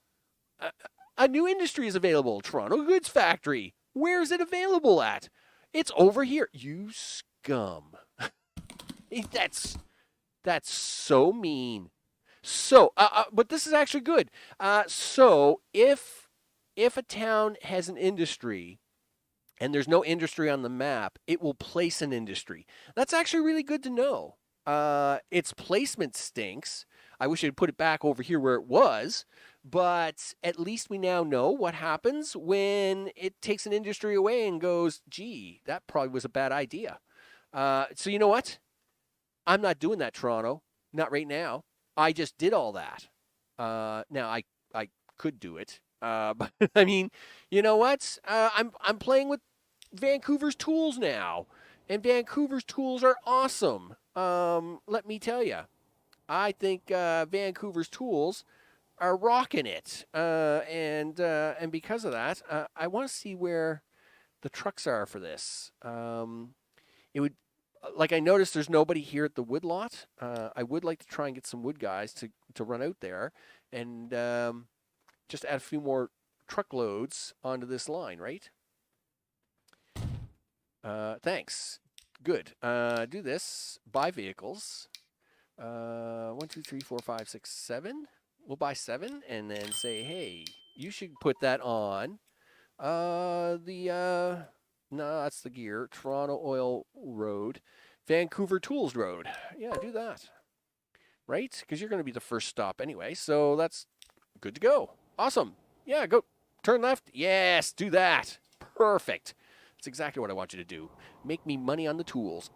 A new industry is available. Toronto Goods Factory. Where is it available at? It's over here. You scum. That's so mean. So, but this is actually good. So if a town has an industry and there's no industry on the map, it will place an industry. That's actually really good to know. Its placement stinks. I wish I'd put it back over here where it was, but at least we now know what happens when it takes an industry away and goes, gee, that probably was a bad idea. So you know what? I'm not doing that, Toronto. Not right now. I just did all that. Now I could do it. But I mean, you know what? I'm playing with Vancouver's tools now, and Vancouver's tools are awesome. Let me tell you, I think Vancouver's tools are rocking it, and because of that, I want to see where the trucks are for this. It would. Like I noticed there's nobody here at the wood lot. I would like to try and get some wood guys to run out there and just add a few more truckloads onto this line, right? Thanks. Good. Do this. Buy vehicles. 1, 2, 3, 4, 5, 6, 7. We'll buy 7 and then say, hey, you should put that on no, that's the gear. Toronto Oil Road. Vancouver Tools Road. Yeah, do that. Right? Because you're going to be the first stop anyway. So that's good to go. Awesome. Yeah, go. Turn left. Yes, do that. Perfect. That's exactly what I want you to do. Make me money on the tools.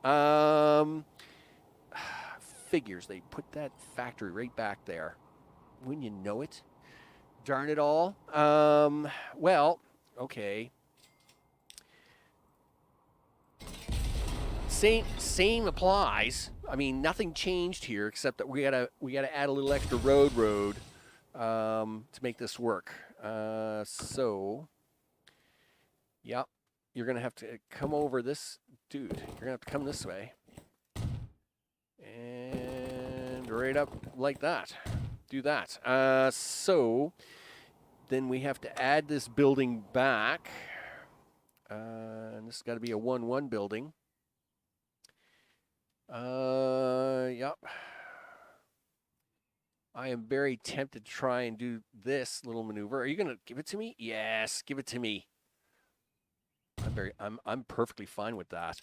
Figures. They put that factory right back there. Wouldn't you know it? Darn it all. Well, okay. Same applies. I mean, nothing changed here except that we gotta add a little extra road to make this work. So, yep, you're gonna have to come over this, dude. You're gonna have to come this way, and right up like that. Do that. So then we have to add this building back, and this has got to be a 1-1 building. Yep. I am very tempted to try and do this little maneuver. Are you gonna give it to me? Yes, give it to me. I'm perfectly fine with that.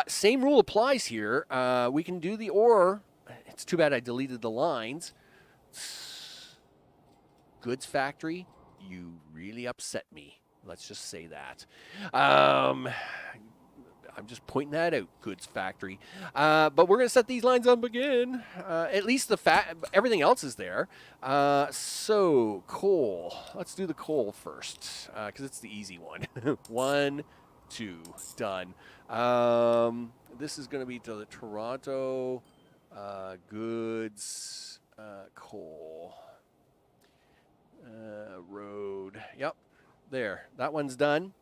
Same rule applies here. We can do the ore. It's too bad I deleted the lines. Goods factory, you really upset me. Let's just say that. I'm just pointing that out, goods factory. But we're going to set these lines up again. At least everything else is there. So, coal. Let's do the coal first, because it's the easy one. 1, 2, done. This is going to be to the Toronto goods coal road. Yep, there. That one's done.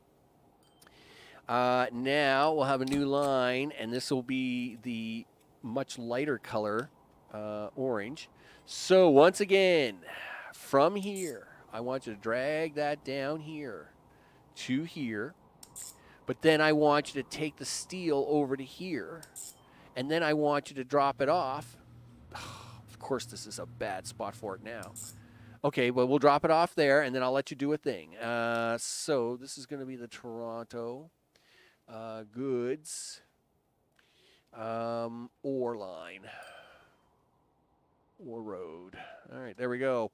Now we'll have a new line, and this will be the much lighter color, orange. So once again, from here, I want you to drag that down here to here. But then I want you to take the steel over to here, and then I want you to drop it off. Of course, this is a bad spot for it now. Okay, well, we'll drop it off there, and then I'll let you do a thing. So this is going to be the Toronto goods ore line. Ore road. All right, there we go.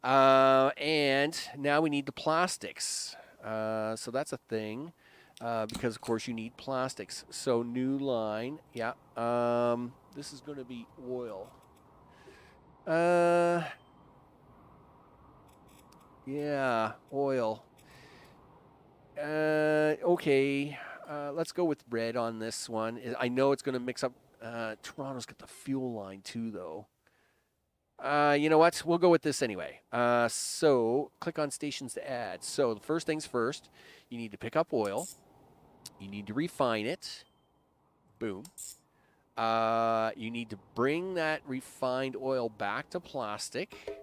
And now we need the plastics. So that's a thing. Because of course you need plastics. So new line, yeah. This is going to be oil. Yeah, oil. Okay. Let's go with red on this one. I know it's going to mix up. Toronto's got the fuel line too, though. You know what? We'll go with this anyway. So click on stations to add. So the first things first, you need to pick up oil. You need to refine it. Boom. You need to bring that refined oil back to plastic.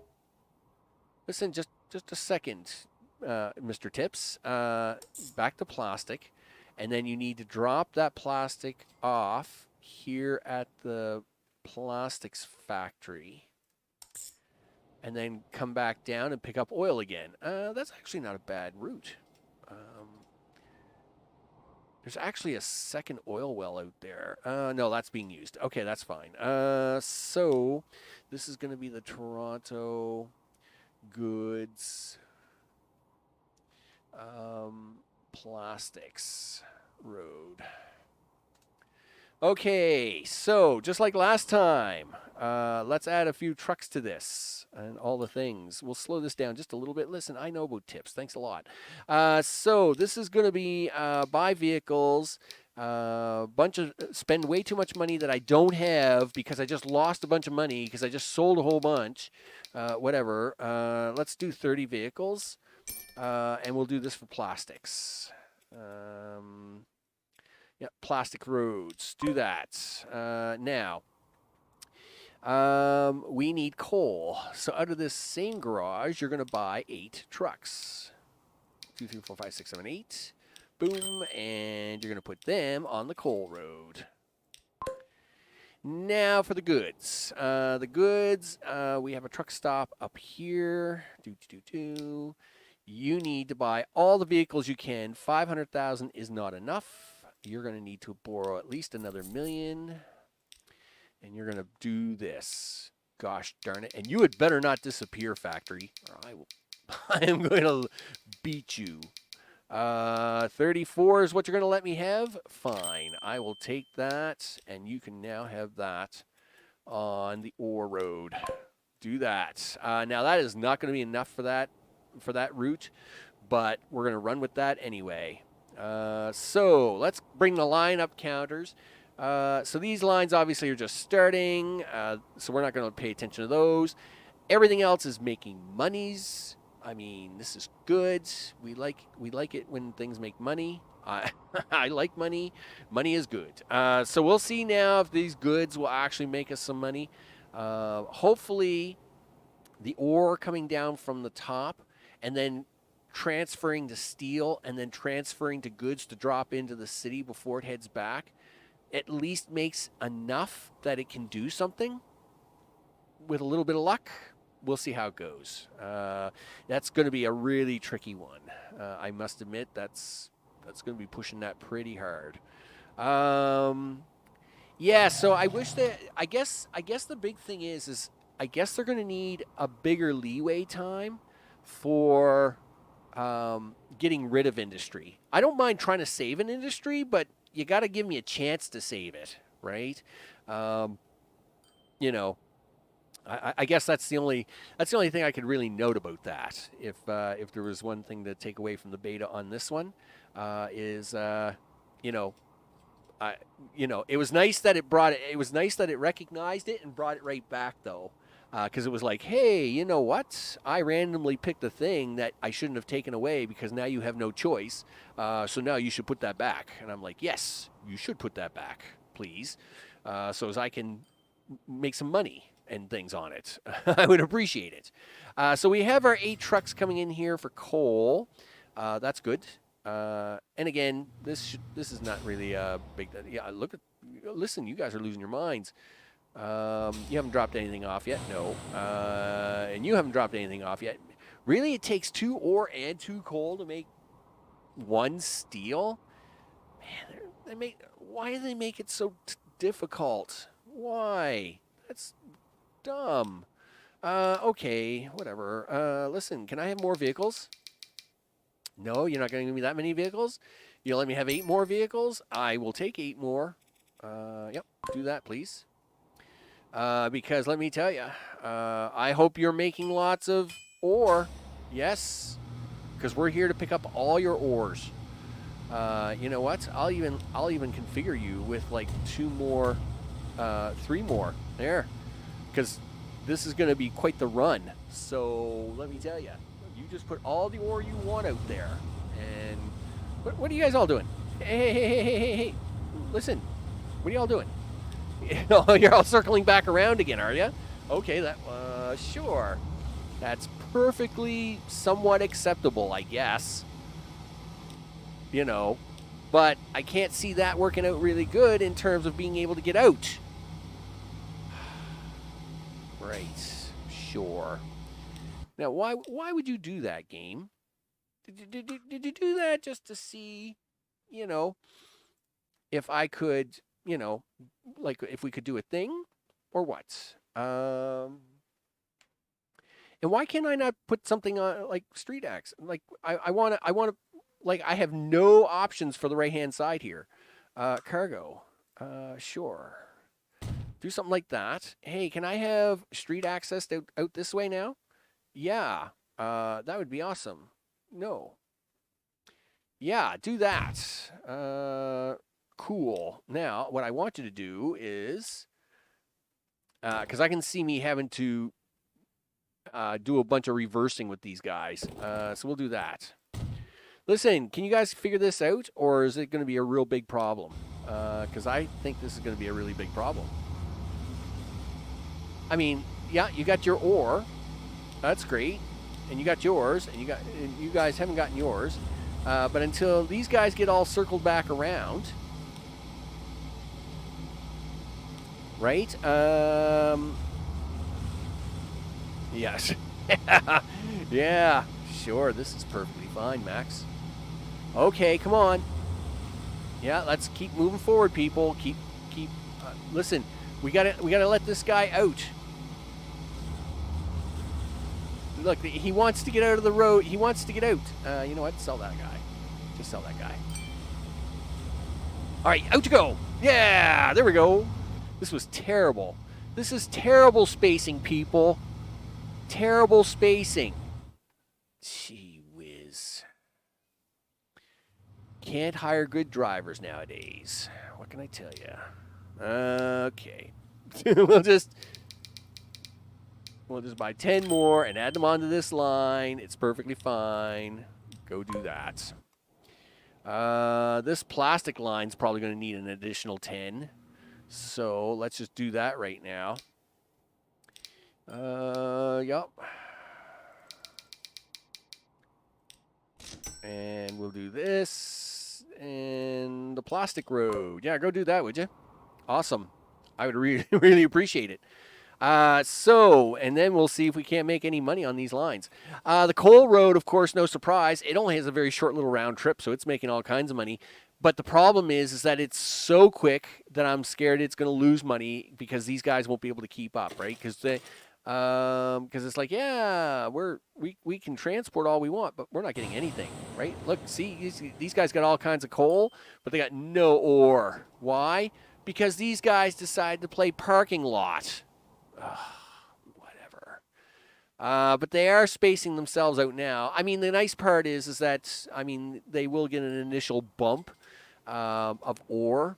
Listen, just a second, Mr. Tips. Back to plastic, and then you need to drop that plastic off here at the plastics factory, and then come back down and pick up oil again. That's actually not a bad route. There's actually a second oil well out there. No, that's being used. Okay, that's fine. So this is going to be the Toronto goods plastics road. Okay, so just like last time, let's add a few trucks to this and all the things. We'll slow this down just a little bit. Listen, I know about tips. Thanks a lot. So this is going to be buy vehicles, spend way too much money that I don't have because I just lost a bunch of money because I just sold a whole bunch. Whatever. Let's do 30 vehicles, and we'll do this for plastics. Yeah, plastic roads. Do that. Now, we need coal. So out of this same garage, you're going to buy 8 trucks. 2, 3, 4, 5, 6, 7, 8. Boom. And you're going to put them on the coal road. Now for the goods. We have a truck stop up here. You need to buy all the vehicles you can. 500,000 is not enough. You're going to need to borrow at least another $1 million. And you're going to do this. Gosh darn it. And you had better not disappear, factory, or I am going to beat you. 34 is what you're going to let me have? Fine. I will take that, and you can now have that on the ore road. Do that. Now, that is not going to be enough for that route, but we're going to run with that anyway. So let's bring the lineup counters. So these lines obviously are just starting, so we're not going to pay attention to those. Everything else is making monies. I mean, this is good. We like it when things make money. I like money. Money is good. So we'll see now if these goods will actually make us some money. Hopefully, the ore coming down from the top and then transferring to steel and then transferring to goods to drop into the city before it heads back at least makes enough that it can do something. With a little bit of luck, we'll see how it goes. That's going to be a really tricky one. I must admit that's going to be pushing that pretty hard. Yeah, so I wish that I guess the big thing is I guess they're going to need a bigger leeway time for getting rid of industry. I don't mind trying to save an industry, but you got to give me a chance to save it, right? You know, I guess that's the only thing I could really note about that. If there was one thing to take away from the beta on this one, is you know, it was nice that it brought it. It was nice that it recognized it and brought it right back, though. Because it was like, hey, you know what? I randomly picked a thing that I shouldn't have taken away because now you have no choice. So now you should put that back. And I'm like, yes, you should put that back, please. So as I can make some money and things on it. I would appreciate it. So we have our 8 trucks coming in here for coal. That's good. And again, this is not really a big... Yeah, listen, you guys are losing your minds. You haven't dropped anything off yet? No. And you haven't dropped anything off yet. Really, it takes 2 ore and 2 coal to make 1 steel? Man, why do they make it so difficult? Why? That's dumb. Okay, whatever. Listen, can I have more vehicles? No, you're not going to give me that many vehicles? You'll let me have 8 more vehicles? I will take 8 more. Yep, do that, please. Because let me tell you, I hope you're making lots of ore. Yes, because we're here to pick up all your ores. You know what? I'll even configure you with like 2 more, 3 more there, because this is going to be quite the run. So let me tell you, you just put all the ore you want out there. And what are you guys all doing? Hey! Listen, what are y'all doing? You're all circling back around again, are you? Okay, sure. That's perfectly somewhat acceptable, I guess. You know, but I can't see that working out really good in terms of being able to get out. Right, sure. Now, why would you do that, game? Did you do that just to see, you know, if I could, you know, like if we could do a thing or what? And why can't I not put something on like street acts? Like I want to, like I have no options for the right-hand side here. Cargo, sure. Do something like that. Hey, can I have street access out this way now? Yeah, that would be awesome. No. Yeah, do that. Cool. Now, what I want you to do is, because I can see me having to do a bunch of reversing with these guys. So we'll do that. Listen, can you guys figure this out, or is it going to be a real big problem? Because I think this is going to be a really big problem. I mean, yeah, you got your ore. That's great. And you got yours, and you guys haven't gotten yours. But until these guys get all circled back around, right? Yes. Yeah, sure. This is perfectly fine, Max. Okay, come on. Yeah, let's keep moving forward, people. Keep. Listen, we gotta let this guy out. Look, he wants to get out of the road. He wants to get out. You know what? Sell that guy. Just sell that guy. All right, out you go. Yeah, there we go. This was terrible. This is terrible spacing, people. Terrible spacing. Gee whiz. Can't hire good drivers nowadays. What can I tell you? Okay. We'll just buy 10 more and add them onto this line. It's perfectly fine. Go do that. This plastic line's probably going to need an additional 10. So let's just do that right now. Yup. And we'll do this. And the plastic road. Yeah, go do that, would you? Awesome. I would really, really appreciate it. And then we'll see if we can't make any money on these lines. The coal road, of course, no surprise. It only has a very short little round trip, so it's making all kinds of money. But the problem is that it's so quick that I'm scared it's going to lose money because these guys won't be able to keep up, right? Because it's like, yeah, we can transport all we want, but we're not getting anything, right? Look, see, these guys got all kinds of coal, but they got no ore. Why? Because these guys decided to play parking lot. Whatever. But they are spacing themselves out now. I mean, the nice part is that, I mean, they will get an initial bump of ore,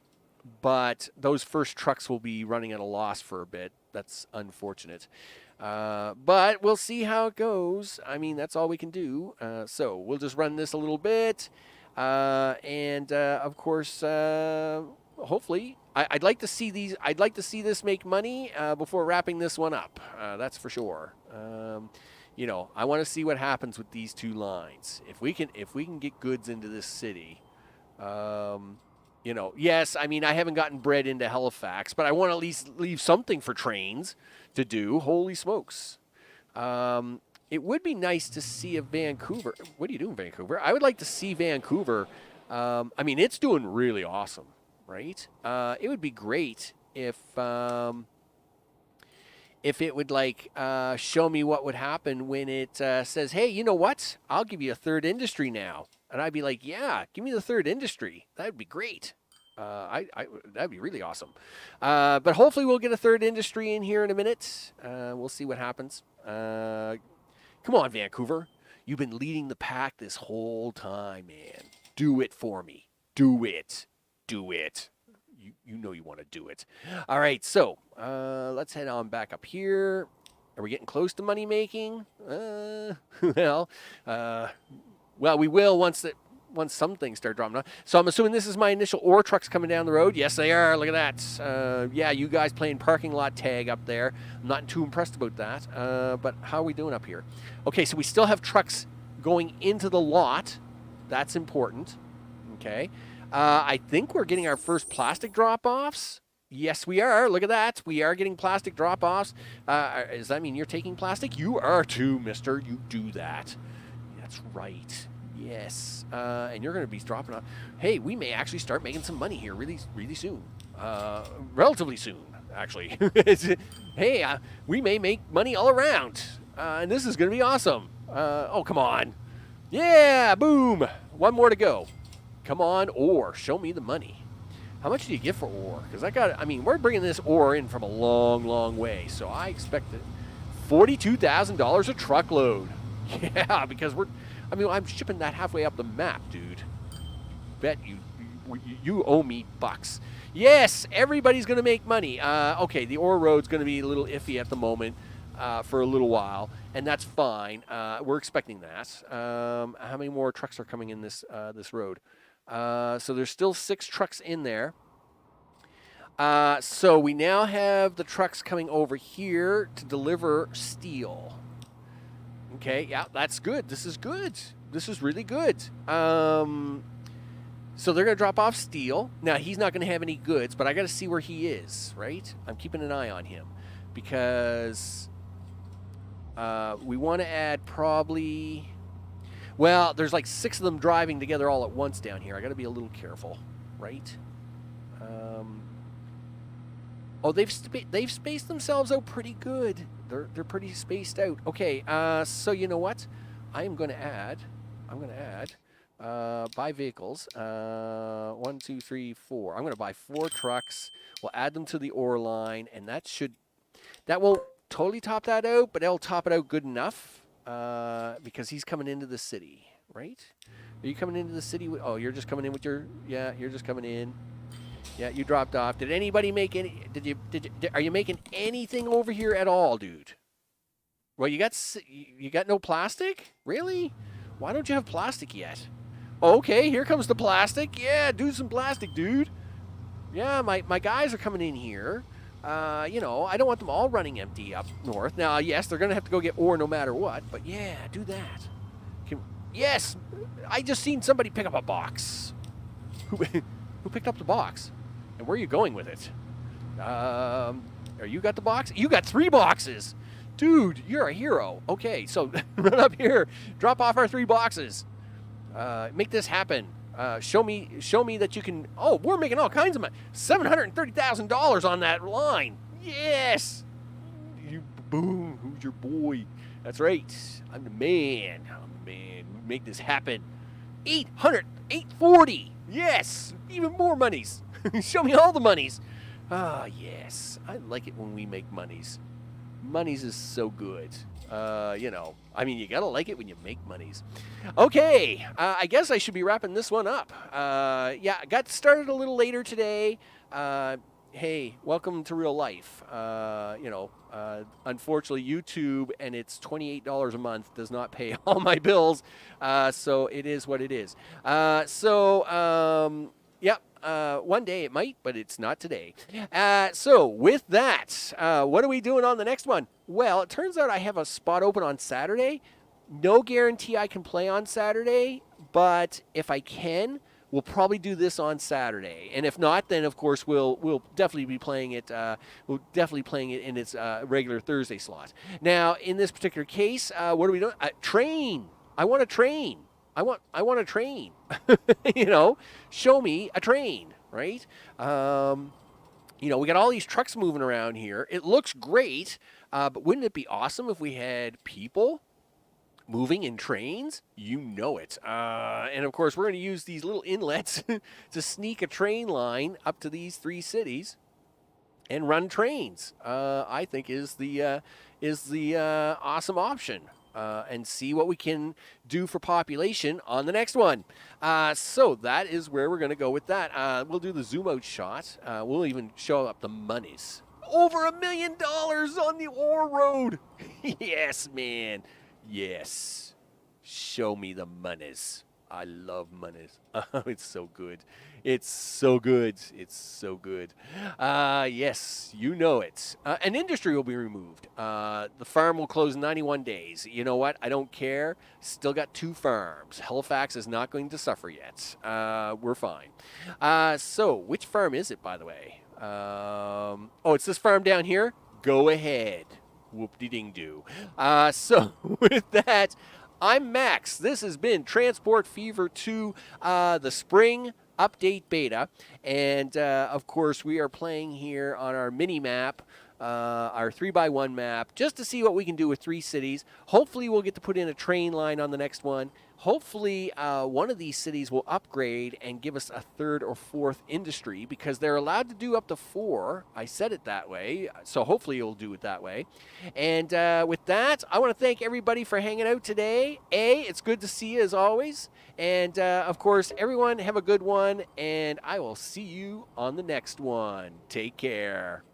but those first trucks will be running at a loss for a bit. That's unfortunate. But we'll see how it goes. I mean, that's all we can do. So we'll just run this a little bit. Of course, hopefully, I'd like to see these. I'd like to see this make money before wrapping this one up. That's for sure. You know, I want to see what happens with these two lines. If we can get goods into this city, you know, yes. I mean, I haven't gotten bread into Halifax, but I want to at least leave something for trains to do. Holy smokes! It would be nice to see a Vancouver. What are you doing, Vancouver? I would like to see Vancouver. I mean, it's doing really awesome. Right? It would be great if if it would like show me what would happen when it says, "Hey, you know what? I'll give you a third industry now," and I'd be like, "Yeah, give me the third industry. That'd be great. That'd be really awesome." But hopefully, we'll get a third industry in here in a minute. We'll see what happens. Come on, Vancouver. You've been leading the pack this whole time, man. Do it for me. Do it. Do it. You know you want to do it. All right, so let's head on back up here. Are we getting close to money making? Well, we will once some things start dropping. So I'm assuming this is my initial ore trucks coming down the road. Yes, they are. Look at that. Yeah, you guys playing parking lot tag up there. I'm not too impressed about that. But how are we doing up here? Okay, so we still have trucks going into the lot. That's important. Okay. I think we're getting our first plastic drop-offs. Yes, we are. Look at that. We are getting plastic drop-offs. Does that mean you're taking plastic? You are too, mister. You do that. That's right. Yes. And you're going to be dropping off. Hey, we may actually start making some money here really, really soon. Relatively soon, actually. Hey, we may make money all around. And this is going to be awesome. Oh, come on. Yeah, boom. One more to go. Come on, ore. Show me the money. How much do you get for ore? Because we're bringing this ore in from a long, long way. So I expect $42,000 a truckload. Yeah, because I'm shipping that halfway up the map, dude. Bet you owe me bucks. Yes, everybody's going to make money. Okay, the ore road's going to be a little iffy at the moment for a little while, and that's fine. We're expecting that. How many more trucks are coming in this road? So there's still 6 trucks in there. So we now have the trucks coming over here to deliver steel. Okay, yeah, that's good. This is good. This is really good. So they're going to drop off steel. Now, he's not going to have any goods, but I got to see where he is, right? I'm keeping an eye on him because we want to add probably... Well, there's like 6 of them driving together all at once down here. I got to be a little careful, right? They've spaced themselves out pretty good. They're pretty spaced out. Okay, so you know what? I'm going to add buy vehicles. 1, 2, 3, 4. I'm going to buy 4 trucks. We'll add them to the ore line, and that won't totally top that out, but it'll top it out good enough. Because he's coming into the city, right? Are you coming into the city? Oh, you're just coming in with your... Yeah, you're just coming in. Yeah, you dropped off. Did anybody make any... Are you making anything over here at all, dude? Well, you got no plastic? Really? Why don't you have plastic yet? Okay, here comes the plastic. Yeah, do some plastic, dude. Yeah, my guys are coming in here. I don't want them all running empty up north. Now, yes, they're going to have to go get ore no matter what, but yeah, do that. Yes, I just seen somebody pick up a box. Who picked up the box? And where are you going with it? Are you got the box? You got 3 boxes. Dude, you're a hero. Okay, so run up here, drop off our 3 boxes. Make this happen. Show me that you can. Oh, we're making all kinds of money. $730,000 on that line. Yes. You boom. Who's your boy? That's right. I'm the man. We make this happen. 840. Yes. Even more monies. Show me all the monies. Ah, yes. I like it when we make monies. Monies is so good. You gotta like it when you make monies. Okay, I guess I should be wrapping this one up. I got started a little later today. Hey, welcome to real life. Unfortunately, YouTube and its $28 a month does not pay all my bills. So it is what it is. One day it might, but it's not today. So with that, what are we doing on the next one? Well, it turns out I have a spot open on Saturday. No guarantee I can play on Saturday, but if I can, we'll probably do this on Saturday. And if not, then of course we'll definitely be playing it. In its regular Thursday slot. Now, in this particular case, what are we doing? Train. I want to train. I want a train. Show me a train, right? we got all these trucks moving around here. It looks great, but wouldn't it be awesome if we had people moving in trains? You know it. And of course, we're going to use these little inlets to sneak a train line up to these 3 cities and run trains. I think is the awesome option. And see what we can do for population on the next one. So that is where we're going to go with that. We'll do the zoom out shot. We'll even show up the monies. Over $1 million on the ore road. Yes, man. Yes. Show me the monies. I love monies. Oh, it's so good. It's so good. It's so good. Yes, you know it. An industry will be removed. The farm will close 91 days. You know what? I don't care. Still got 2 farms. Halifax is not going to suffer yet. We're fine. So, which farm is it, by the way? It's this farm down here? Go ahead. Whoop-de-ding-doo. So, with that, I'm Max. This has been Transport Fever 2, the spring update beta. And, of course, we are playing here on our mini map, our 3x1 map, just to see what we can do with 3 cities. Hopefully, we'll get to put in a train line on the next one. Hopefully, one of these cities will upgrade and give us a 3rd or 4th industry, because they're allowed to do up to 4. I said it that way, so hopefully you'll do it that way. And with that, I want to thank everybody for hanging out today. It's good to see you as always. And, of course, everyone have a good one, and I will see you on the next one. Take care.